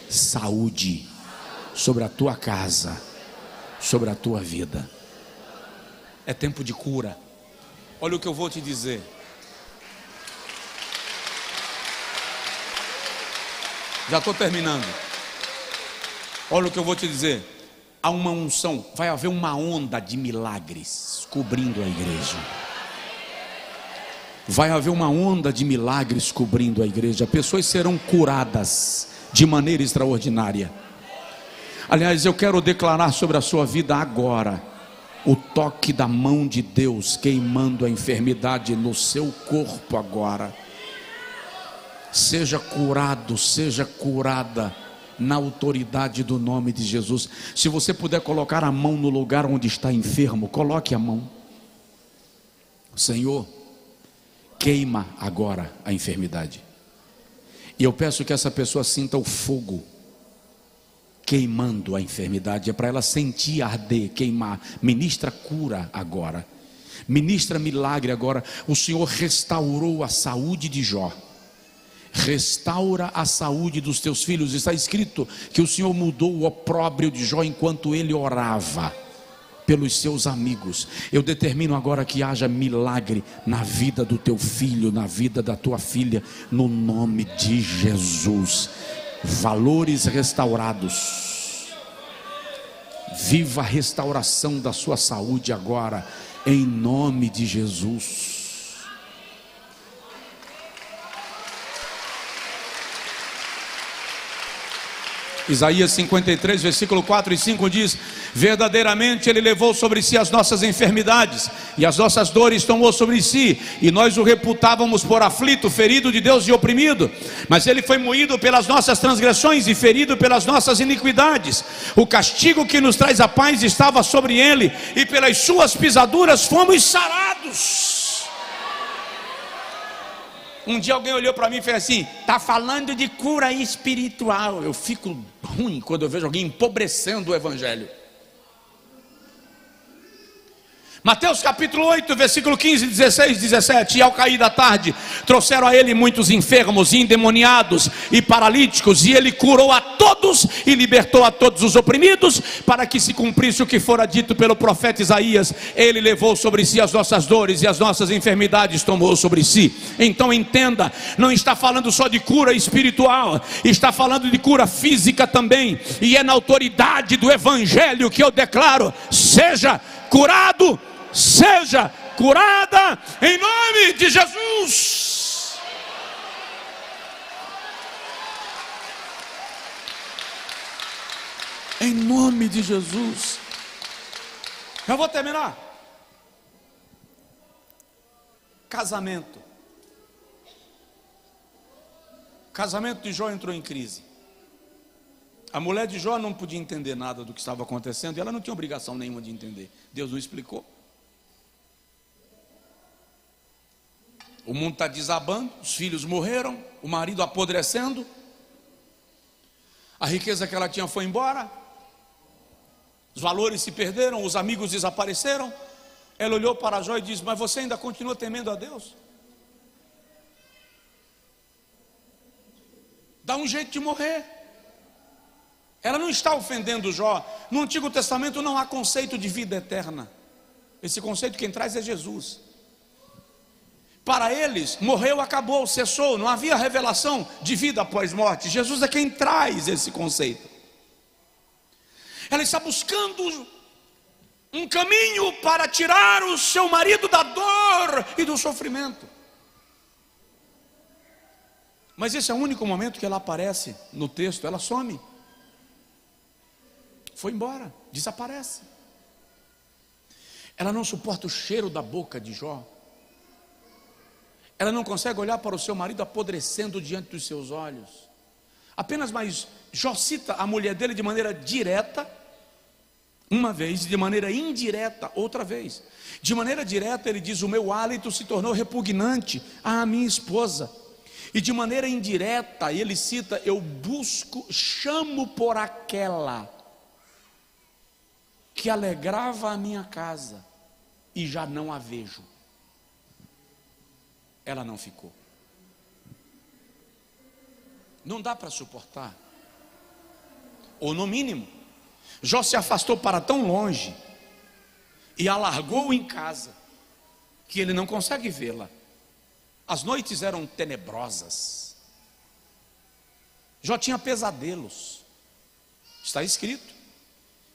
saúde sobre a tua casa, sobre a tua vida. É tempo de cura. Olha o que eu vou te dizer. Já estou terminando. Olha o que eu vou te dizer. Há uma unção, vai haver uma onda de milagres cobrindo a igreja. Vai haver uma onda de milagres cobrindo a igreja. Pessoas serão curadas de maneira extraordinária. Aliás, eu quero declarar sobre a sua vida agora o toque da mão de Deus queimando a enfermidade no seu corpo agora. Seja curado, seja curada na autoridade do nome de Jesus. Se você puder colocar a mão no lugar onde está enfermo, coloque a mão. Senhor, queima agora a enfermidade. E eu peço que essa pessoa sinta o fogo queimando a enfermidade. É para ela sentir arder, queimar. Ministra cura agora. Ministra milagre agora. O Senhor restaurou a saúde de Jó. Restaura a saúde dos teus filhos. Está escrito que o Senhor mudou o opróbrio de Jó enquanto ele orava pelos seus amigos. Eu determino agora que haja milagre na vida do teu filho, na vida da tua filha, no nome de Jesus. Valores restaurados. Viva a restauração da sua saúde agora, em nome de Jesus. Isaías 53, versículo 4 e 5 diz: verdadeiramente Ele levou sobre si as nossas enfermidades, e as nossas dores tomou sobre si, e nós o reputávamos por aflito, ferido de Deus e oprimido, mas Ele foi moído pelas nossas transgressões e ferido pelas nossas iniquidades. O castigo que nos traz a paz estava sobre Ele, e pelas suas pisaduras fomos sarados. Um dia alguém olhou para mim e fez assim: está falando de cura espiritual. Eu fico ruim quando eu vejo alguém empobrecendo o evangelho. Mateus capítulo 8, versículo 15, 16, 17. E ao cair da tarde, trouxeram a ele muitos enfermos, endemoniados e paralíticos, e ele curou a todos e libertou a todos os oprimidos, para que se cumprisse o que fora dito pelo profeta Isaías: ele levou sobre si as nossas dores e as nossas enfermidades tomou sobre si. Então entenda, não está falando só de cura espiritual, está falando de cura física também, e é na autoridade do evangelho que eu declaro: seja curado, seja curada, em nome de Jesus. Em nome de Jesus. Eu vou terminar. Casamento. Casamento de Jó entrou em crise. A mulher de Jó não podia entender nada do que estava acontecendo, e ela não tinha obrigação nenhuma de entender. Deus não explicou. O mundo está desabando, os filhos morreram, o marido apodrecendo, a riqueza que ela tinha foi embora, os valores se perderam, os amigos desapareceram. Ela olhou para Jó e disse: mas você ainda continua temendo a Deus? Dá um jeito de morrer. Ela não está ofendendo Jó. No Antigo Testamento não há conceito de vida eterna. Esse conceito quem traz é Jesus. Para eles, morreu, acabou, cessou. Não havia revelação de vida após morte. Jesus é quem traz esse conceito. Ela está buscando um caminho para tirar o seu marido da dor e do sofrimento. Mas esse é o único momento que ela aparece no texto. Ela some. Foi embora, desaparece. Ela não suporta o cheiro da boca de Jó. Ela não consegue olhar para o seu marido apodrecendo diante dos seus olhos. Apenas mais, Jó cita a mulher dele de maneira direta uma vez, e de maneira indireta outra vez. De maneira direta ele diz: o meu hálito se tornou repugnante à minha esposa. E de maneira indireta ele cita: eu busco, chamo por aquela que alegrava a minha casa, e já não a vejo. Ela não ficou. Não dá para suportar. Ou no mínimo, Jó se afastou para tão longe e a largou em casa, que ele não consegue vê-la. As noites eram tenebrosas. Jó tinha pesadelos. Está escrito.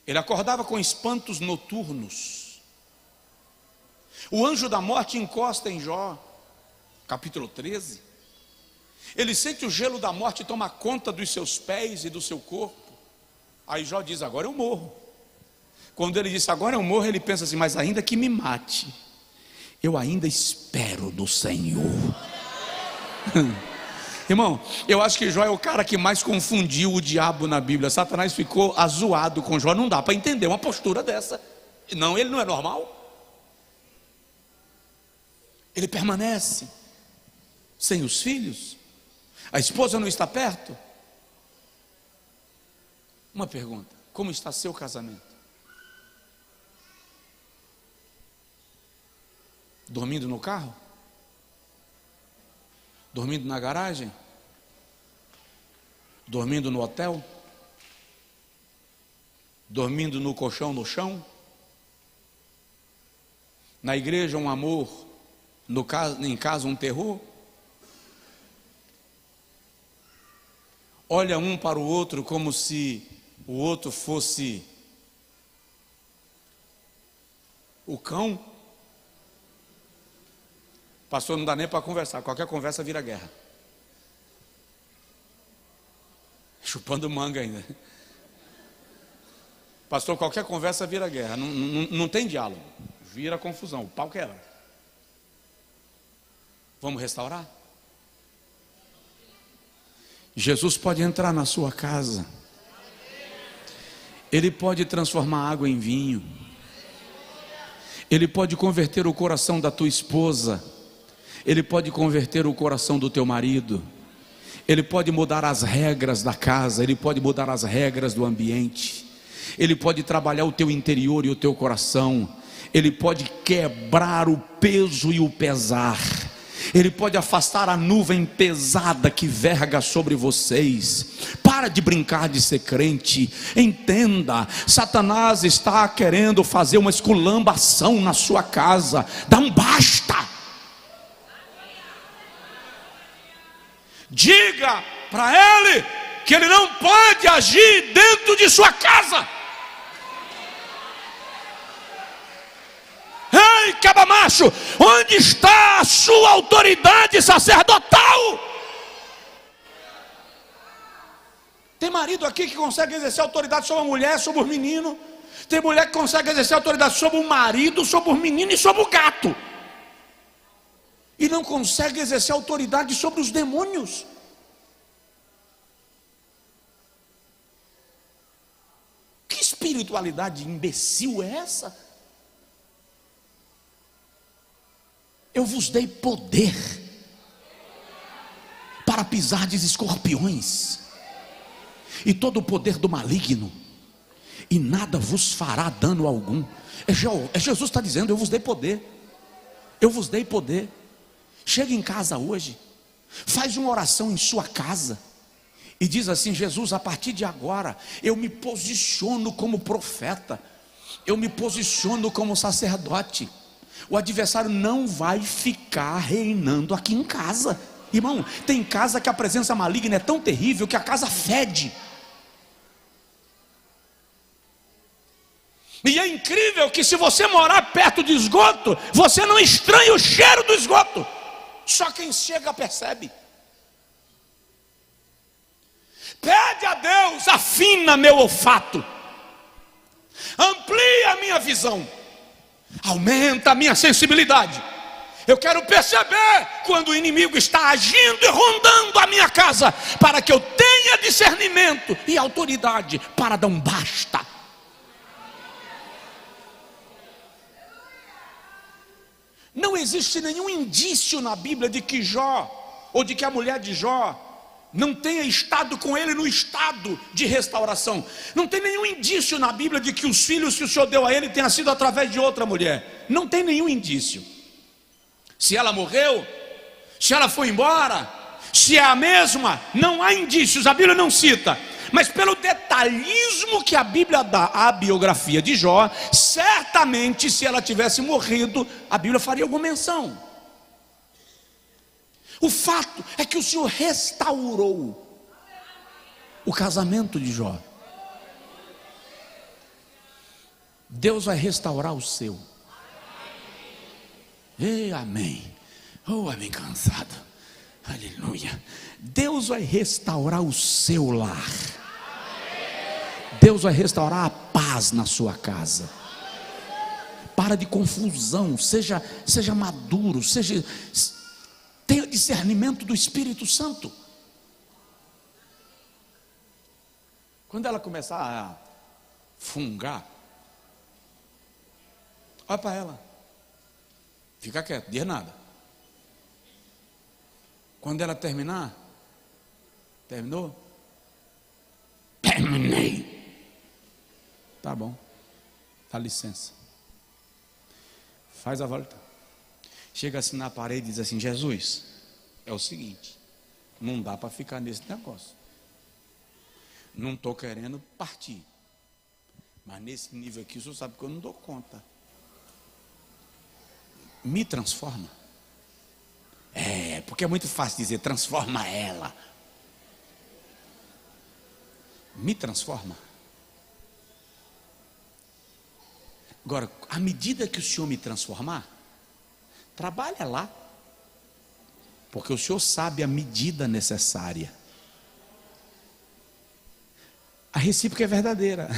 Ele acordava com espantos noturnos. O anjo da morte encosta em Jó, capítulo 13. Ele sente o gelo da morte tomar conta dos seus pés e do seu corpo. Aí Jó diz: agora eu morro. Quando ele disse agora eu morro, ele pensa assim: mas ainda que me mate, eu ainda espero no Senhor. Irmão, eu acho que Jó é o cara que mais confundiu o diabo na Bíblia. Satanás ficou azoado com Jó. Não dá para entender uma postura dessa. Não, ele não é normal. Ele permanece sem os filhos. A esposa não está perto. Uma pergunta: como está seu casamento? Dormindo no carro? Dormindo na garagem? Dormindo no hotel? Dormindo no colchão no chão? Na igreja um amor, em casa um terror? Olha um para o outro como se o outro fosse o cão. Pastor, não dá nem para conversar, qualquer conversa vira guerra. chupando manga ainda. Pastor, qualquer conversa vira guerra, não tem diálogo, vira confusão, o pau quebra. Vamos restaurar? Jesus pode entrar na sua casa, Ele pode transformar água em vinho, Ele pode converter o coração da tua esposa, Ele pode converter o coração do teu marido, Ele pode mudar as regras da casa, Ele pode mudar as regras do ambiente, Ele pode trabalhar o teu interior e o teu coração, Ele pode quebrar o peso e o pesar, Ele pode afastar a nuvem pesada que verga sobre vocês. Para de brincar de ser crente, entenda, Satanás está querendo fazer uma esculambação na sua casa, dá um basta. Diga para ele que ele não pode agir dentro de sua casa. Ei, cabamacho, onde está a sua autoridade sacerdotal? Tem marido aqui que consegue exercer autoridade sobre a mulher, sobre o menino. Tem mulher que consegue exercer autoridade sobre o marido, sobre o menino e sobre o gato. E não consegue exercer autoridade sobre os demônios. Que espiritualidade imbecil é essa? Eu vos dei poder para pisardes escorpiões e todo o poder do maligno, e nada vos fará dano algum. Jesus está dizendo: eu vos dei poder, eu vos dei poder. Chega em casa hoje, faz uma oração em sua casa e diz assim: Jesus, a partir de agora eu me posiciono como profeta, eu me posiciono como sacerdote. O adversário não vai ficar reinando aqui em casa. Irmão, tem casa que a presença maligna é tão terrível que a casa fede. E é incrível que se você morar perto de esgoto, você não estranha o cheiro do esgoto. Só quem chega percebe. Pede a Deus: afina meu olfato, amplia a minha visão, aumenta a minha sensibilidade. Eu quero perceber quando o inimigo está agindo e rondando a minha casa, para que eu tenha discernimento e autoridade para dar um basta. Não existe nenhum indício na Bíblia de que Jó, ou de que a mulher de Jó não tenha estado com ele no estado de restauração. Não tem nenhum indício na Bíblia de que os filhos que o Senhor deu a ele tenha sido através de outra mulher. Não tem nenhum indício. Se ela morreu, se ela foi embora, se é a mesma, não há indícios, a Bíblia não cita. Mas pelo detalhismo que a Bíblia dá à biografia de Jó, certamente se ela tivesse morrido, a Bíblia faria alguma menção. O fato é que o Senhor restaurou o casamento de Jó. Deus vai restaurar o seu. Ei, amém. Oh, amém, cansado. Aleluia. Deus vai restaurar o seu lar. Deus vai restaurar a paz na sua casa. Para de confusão, seja maduro, tenha discernimento do Espírito Santo. Quando ela começar a fungar, olha para ela, fica quieto, diz nada. Quando ela terminar, terminou? Terminei. Tá bom, dá licença. Faz a volta. Chega assim na parede e diz assim: Jesus, é o seguinte, não dá para ficar nesse negócio. Não estou querendo partir, mas nesse nível aqui o senhor sabe que eu não dou conta. Me transforma. Porque é muito fácil dizer transforma ela. Me transforma. Agora, à medida que o Senhor me transformar, trabalha lá, porque o Senhor sabe a medida necessária. A recíproca é verdadeira.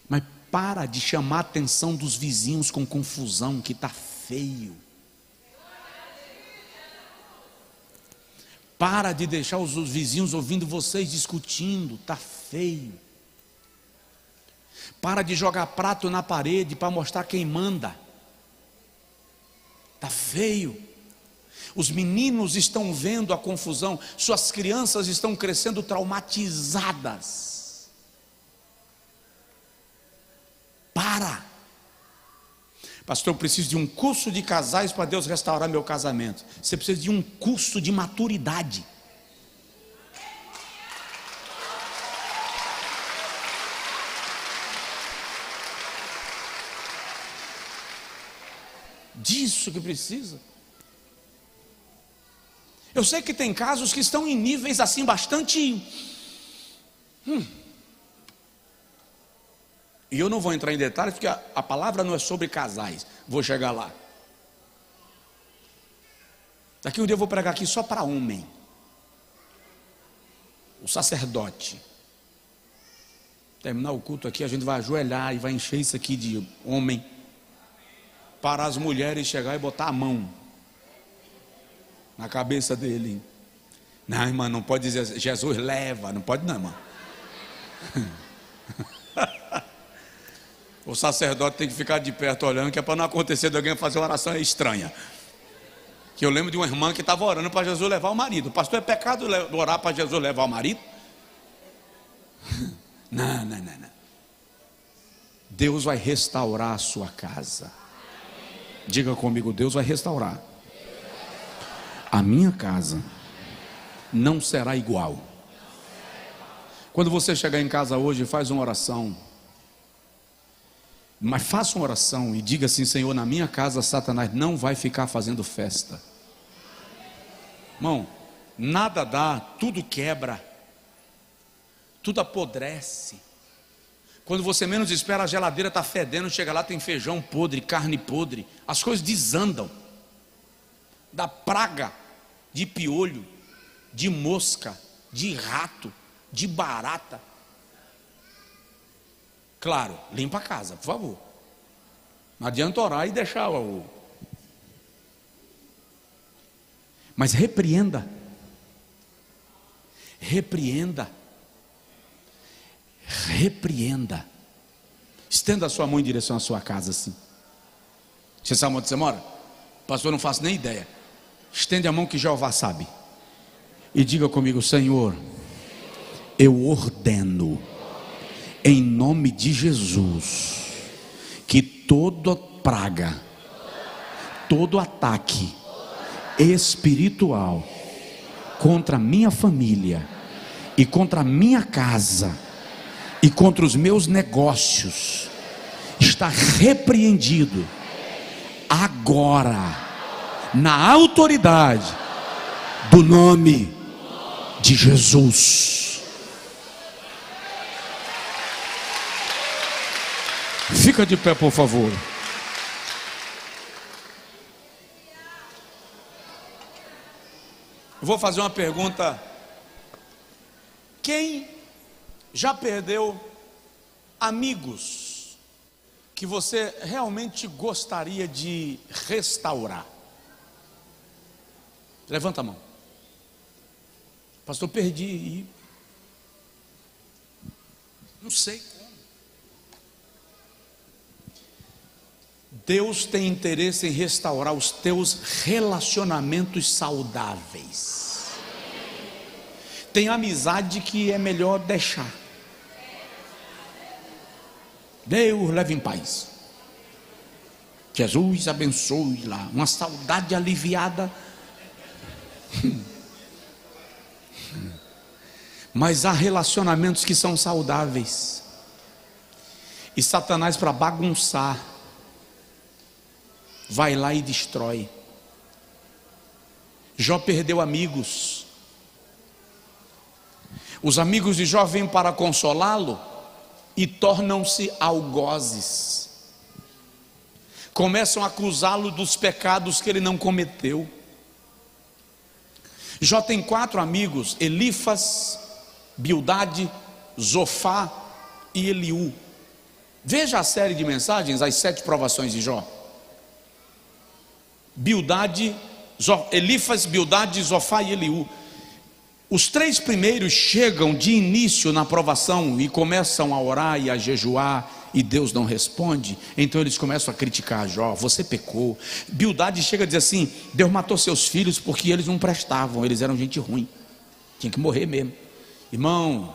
Mas para de chamar a atenção dos vizinhos com confusão, que está feio. Para de deixar os vizinhos ouvindo vocês discutindo, está feio. Para de jogar prato na parede para mostrar quem manda. Está feio. Os meninos estão vendo a confusão, suas crianças estão crescendo traumatizadas. Para. Pastor, eu preciso de um curso de casais para Deus restaurar meu casamento. Você precisa de um curso de maturidade. Disso que precisa. Eu sei que tem casos que estão em níveis assim bastante. E eu não vou entrar em detalhes porque a palavra não é sobre casais. Vou chegar lá. Daqui um dia eu vou pregar aqui só para homem. O sacerdote. Terminar o culto aqui, a gente vai ajoelhar e vai encher isso aqui de homem. Para as mulheres chegar e botar a mão na cabeça dele. Não, irmã, não pode dizer Jesus leva, não pode não, irmã. O sacerdote tem que ficar de perto olhando, que é para não acontecer de alguém fazer uma oração estranha. Que eu lembro de uma irmã que estava orando para Jesus levar o marido. Pastor, é pecado orar para Jesus levar o marido? Não. Deus vai restaurar a sua casa. Diga comigo, Deus vai restaurar. A minha casa não será igual. Quando você chegar em casa hoje, faz uma oração. Mas faça uma oração e diga assim: Senhor, na minha casa Satanás não vai ficar fazendo festa. Irmão, nada dá, tudo quebra, tudo apodrece. Quando você menos espera, a geladeira está fedendo, chega lá, tem feijão podre, carne podre, as coisas desandam. Da praga de piolho, de mosca, de rato, de barata. Claro, limpa a casa, por favor. Não adianta orar e deixar o... Mas repreenda. Estenda a sua mão em direção à sua casa assim. Você sabe onde você mora? Pastor, não faço nem ideia. Estende a mão que Jeová sabe. E diga comigo: Senhor, eu ordeno em nome de Jesus que toda praga, todo ataque espiritual contra a minha família e contra a minha casa e contra os meus negócios está repreendido agora, na autoridade do nome de Jesus. Fica de pé, por favor. Eu vou fazer uma pergunta. Quem já perdeu amigos que você realmente gostaria de restaurar? Levanta a mão. Pastor, perdi e não sei como. Deus tem interesse em restaurar os teus relacionamentos saudáveis. Tem amizade que é melhor deixar. Deus leve em paz. Jesus abençoe lá. Uma saudade aliviada. Mas há relacionamentos que são saudáveis. E Satanás, para bagunçar, vai lá e destrói. Jó perdeu amigos. Os amigos de Jó vêm para consolá-lo e tornam-se algozes. Começam a acusá-lo dos pecados que ele não cometeu. Jó tem 4 amigos: Elifas, Bildade, Zofá e Eliú. Veja a série de mensagens, as 7 provações de Jó. Bildade, Elifas, Bildade, Zofá e Eliú. Os 3 primeiros chegam de início na provação e começam a orar e a jejuar, e Deus não responde. Então eles começam a criticar Jó: você pecou. Bildade chega a dizer assim: Deus matou seus filhos porque eles não prestavam, eles eram gente ruim, tinha que morrer mesmo. Irmão,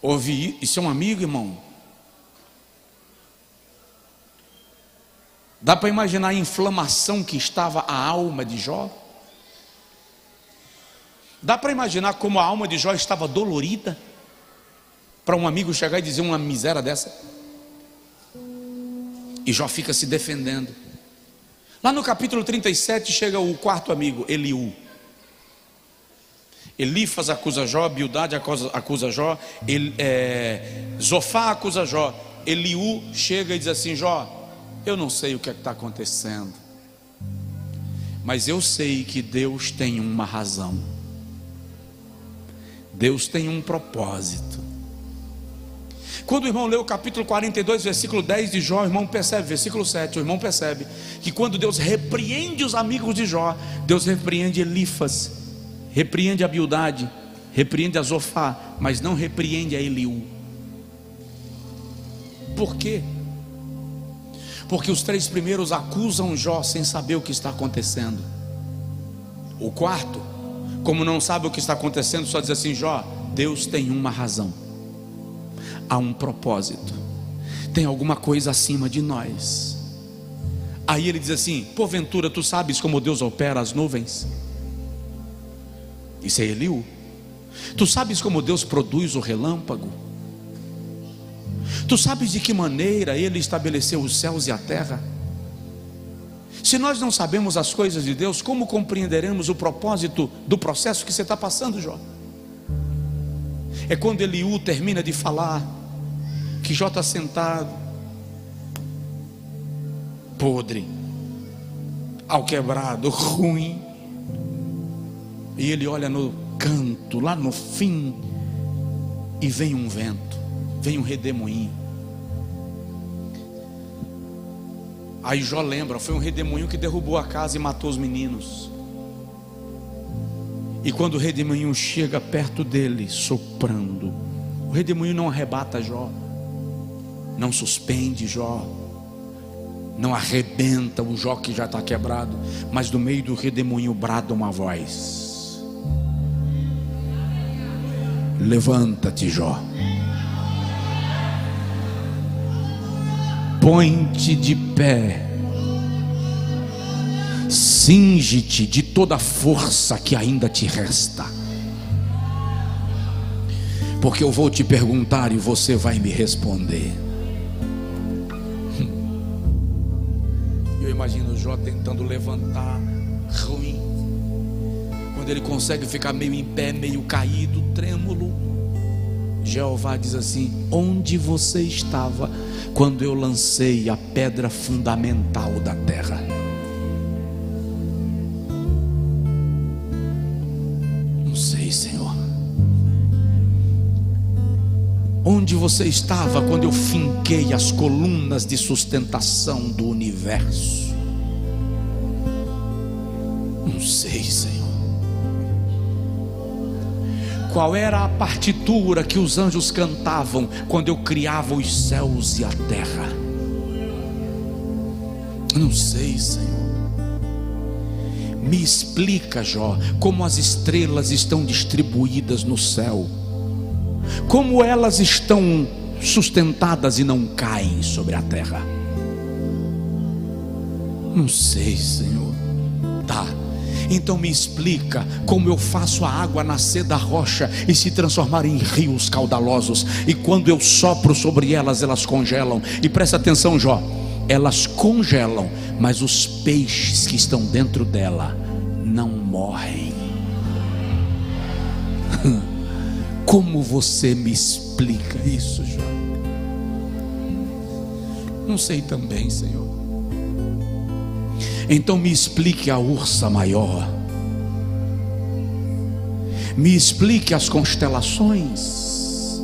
ouvi isso, é um amigo, irmão. Dá para imaginar a inflamação que estava a alma de Jó? Dá para imaginar como a alma de Jó estava dolorida para um amigo chegar e dizer uma miséria dessa? E Jó fica se defendendo. Lá no capítulo 37 chega o 4º amigo, Eliú. Elifas acusa Jó, Bildade acusa Jó, Zofá acusa Jó. Eliú chega e diz assim: Jó, eu não sei o que está acontecendo, mas eu sei que Deus tem uma razão, Deus tem um propósito. Quando o irmão lê o capítulo 42, versículo 10 de Jó, o irmão percebe, versículo 7, o irmão percebe que quando Deus repreende os amigos de Jó, Deus repreende Elifas, repreende a Bildade, repreende a Zofá, mas não repreende a Eliú. Por quê? Porque os 3 primeiros acusam Jó sem saber o que está acontecendo. O 4º, como não sabe o que está acontecendo, só diz assim: Jó, Deus tem uma razão, há um propósito, tem alguma coisa acima de nós. Aí ele diz assim: porventura tu sabes como Deus opera as nuvens? Isso é Eliú. Tu sabes como Deus produz o relâmpago? Tu sabes de que maneira Ele estabeleceu os céus e a terra? Se nós não sabemos as coisas de Deus, como compreenderemos o propósito do processo que você está passando, Jó? É quando Eliú termina de falar que Jó está sentado, podre, alquebrado, ruim, e ele olha no canto, lá no fim, e vem um vento, vem um redemoinho. Aí Jó lembra: foi um redemoinho que derrubou a casa e matou os meninos. E quando o redemoinho chega perto dele, soprando, o redemoinho não arrebata Jó, não suspende Jó, não arrebenta o Jó que já está quebrado, mas do meio do redemoinho brada uma voz: levanta-te, Jó, põe-te de pé, cinge-te de toda a força que ainda te resta, porque eu vou te perguntar e você vai me responder. Eu imagino Jó tentando levantar, ruim, quando ele consegue ficar meio em pé, meio caído, trêmulo, Jeová diz assim: onde você estava quando eu lancei a pedra fundamental da terra? Não sei, Senhor. Onde você estava quando eu finquei as colunas de sustentação do universo? Não sei, Senhor. Qual era a partitura que os anjos cantavam quando eu criava os céus e a terra? Não sei, Senhor. Me explica, Jó, como as estrelas estão distribuídas no céu, como elas estão sustentadas e não caem sobre a terra. Não sei, Senhor. Tá. Então me explica como eu faço a água nascer da rocha e se transformar em rios caudalosos, e quando eu sopro sobre elas, elas congelam. E presta atenção, Jó, elas congelam, mas os peixes que estão dentro dela não morrem. Como você me explica isso, Jó? Não sei também, Senhor. Então me explique a ursa maior. Me explique as constelações.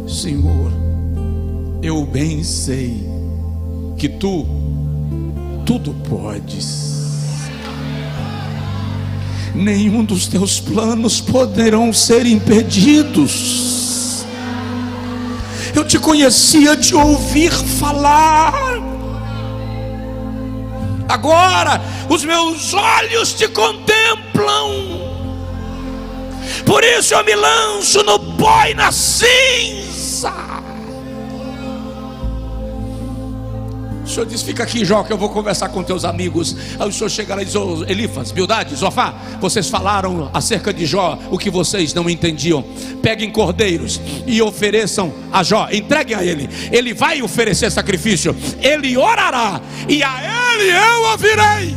Senhor, eu bem sei que tu tudo podes. Nenhum dos teus planos poderão ser impedidos. Eu te conhecia de ouvir falar, agora os meus olhos te contemplam. Por isso eu me lanço no pó e na cinza. O Senhor diz: fica aqui, Jó, que eu vou conversar com teus amigos. Aí o Senhor chega lá e diz: oh, Elifas, Bildade, Zofá, vocês falaram acerca de Jó o que vocês não entendiam. Peguem cordeiros e ofereçam a Jó, entreguem a ele. Ele vai oferecer sacrifício, ele orará, e a ele eu ouvirei.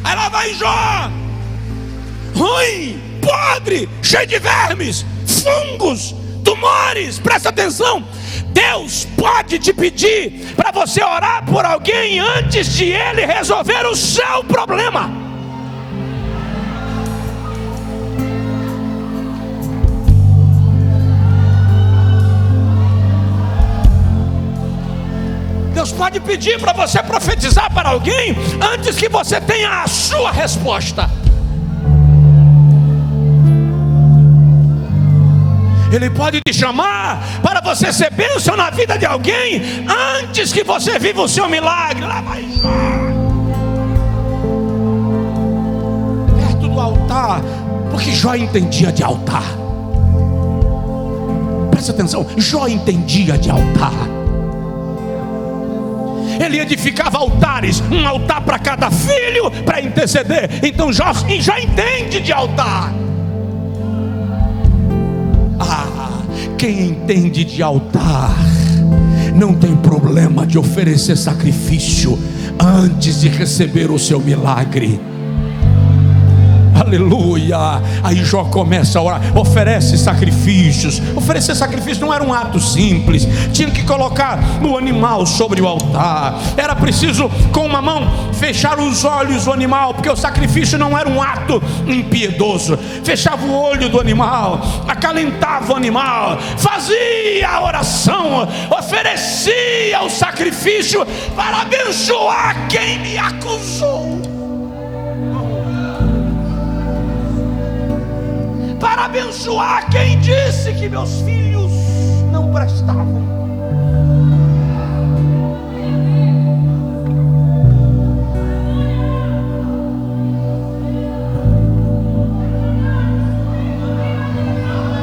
Aí lá vai Jó, ruim, podre, cheio de vermes, fungos, tumores. Presta atenção. Deus pode te pedir para você orar por alguém antes de ele resolver o seu problema. Deus pode pedir para você profetizar para alguém antes que você tenha a sua resposta. Ele pode te chamar para você ser bênção na vida de alguém antes que você viva o seu milagre. Lá vai Jó, perto do altar, porque Jó entendia de altar. Presta atenção, Jó entendia de altar. Ele edificava altares, um altar para cada filho, para interceder. Então Jó entende de altar. Quem entende de altar não tem problema de oferecer sacrifício antes de receber o seu milagre. Aleluia. Aí Jó começa a orar, oferece sacrifícios. Oferecer sacrifício não era um ato simples. Tinha que colocar o animal sobre o altar. Era preciso com uma mão fechar os olhos do animal, porque o sacrifício não era um ato impiedoso. Fechava o olho do animal, acalentava o animal, fazia a oração, oferecia o sacrifício para abençoar quem me acusou, para abençoar quem disse que meus filhos não prestavam.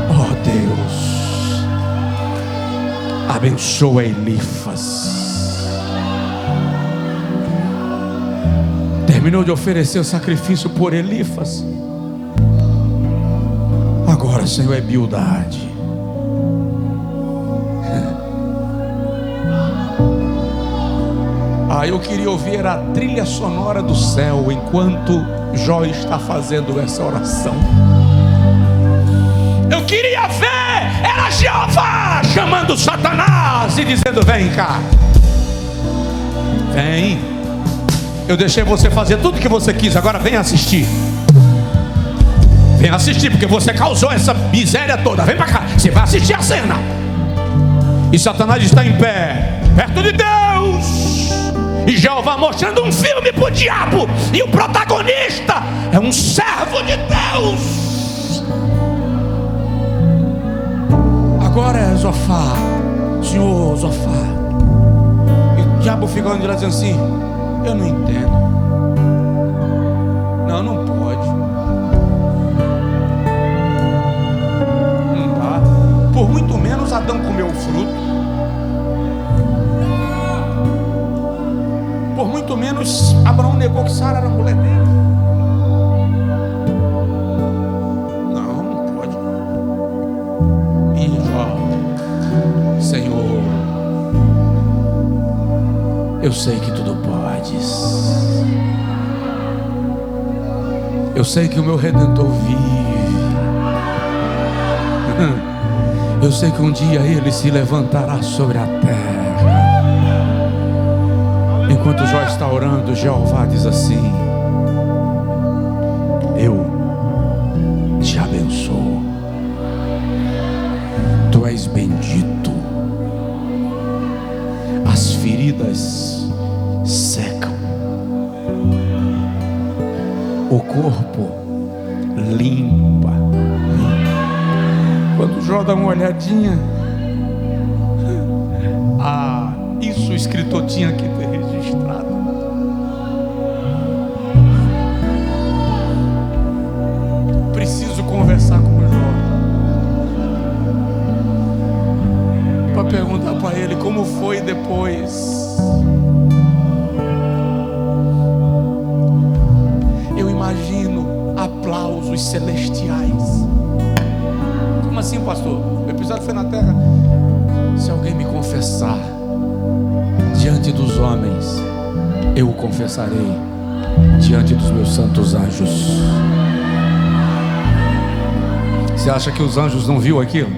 Oh Deus, abençoa Elifas. Terminou de oferecer o sacrifício por Elifas. Agora, Senhor, é Bildade. Eu queria ouvir a trilha sonora do céu enquanto Jó está fazendo essa oração. Eu queria ver, era Jeová chamando Satanás e dizendo: vem cá, vem, eu deixei você fazer tudo que você quis, agora vem assistir. Vem assistir, porque você causou essa miséria toda. Vem pra cá, você vai assistir a cena. E Satanás está em pé, perto de Deus. E Jeová mostrando um filme pro diabo. E o protagonista é um servo de Deus. Agora é Zofá, Senhor Zofá. E o diabo fica olhando de lá dizendo assim: eu não entendo. Não pode. Por muito menos Adão comeu o fruto. Por muito menos Abraão negou que Sara era a mulher dele. Não pode. E Jó: Senhor, eu sei que tudo podes. Eu sei que o meu Redentor vive. Eu sei que um dia ele se levantará sobre a terra. Enquanto Jó está orando, Jeová diz assim: eu te abençoo, tu és bendito, as feridas secam, o corpo limpa. Quando Jó dá uma olhadinha, isso o escritor tinha que ter registrado. Preciso conversar com o Jó para perguntar para ele como foi depois. Eu imagino aplausos celestiais. Como assim, pastor? O episódio foi na terra. Se alguém me confessar diante dos homens, eu o confessarei diante dos meus santos anjos. Você acha que os anjos não viu aquilo?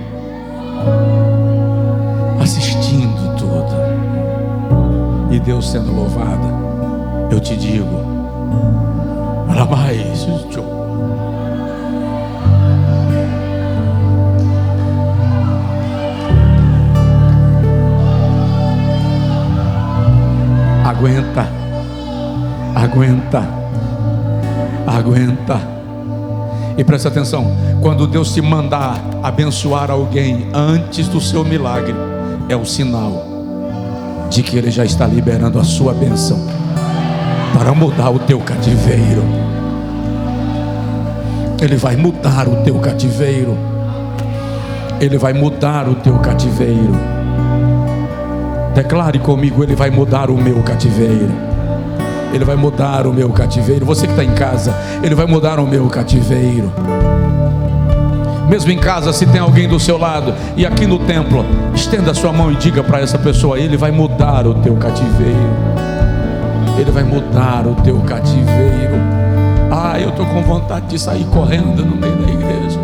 Assistindo tudo, e Deus sendo louvado. Eu te digo, para mais, aguenta, aguenta, aguenta. E presta atenção: quando Deus te mandar abençoar alguém antes do seu milagre, é o sinal de que Ele já está liberando a sua bênção para mudar o teu cativeiro. Ele vai mudar o teu cativeiro. Ele vai mudar o teu cativeiro. Declare comigo: Ele vai mudar o meu cativeiro. Ele vai mudar o meu cativeiro. Você que está em casa, Ele vai mudar o meu cativeiro. Mesmo em casa, se tem alguém do seu lado, e aqui no templo, estenda a sua mão e diga para essa pessoa: Ele vai mudar o teu cativeiro. Ele vai mudar o teu cativeiro. Eu estou com vontade de sair correndo no meio da igreja.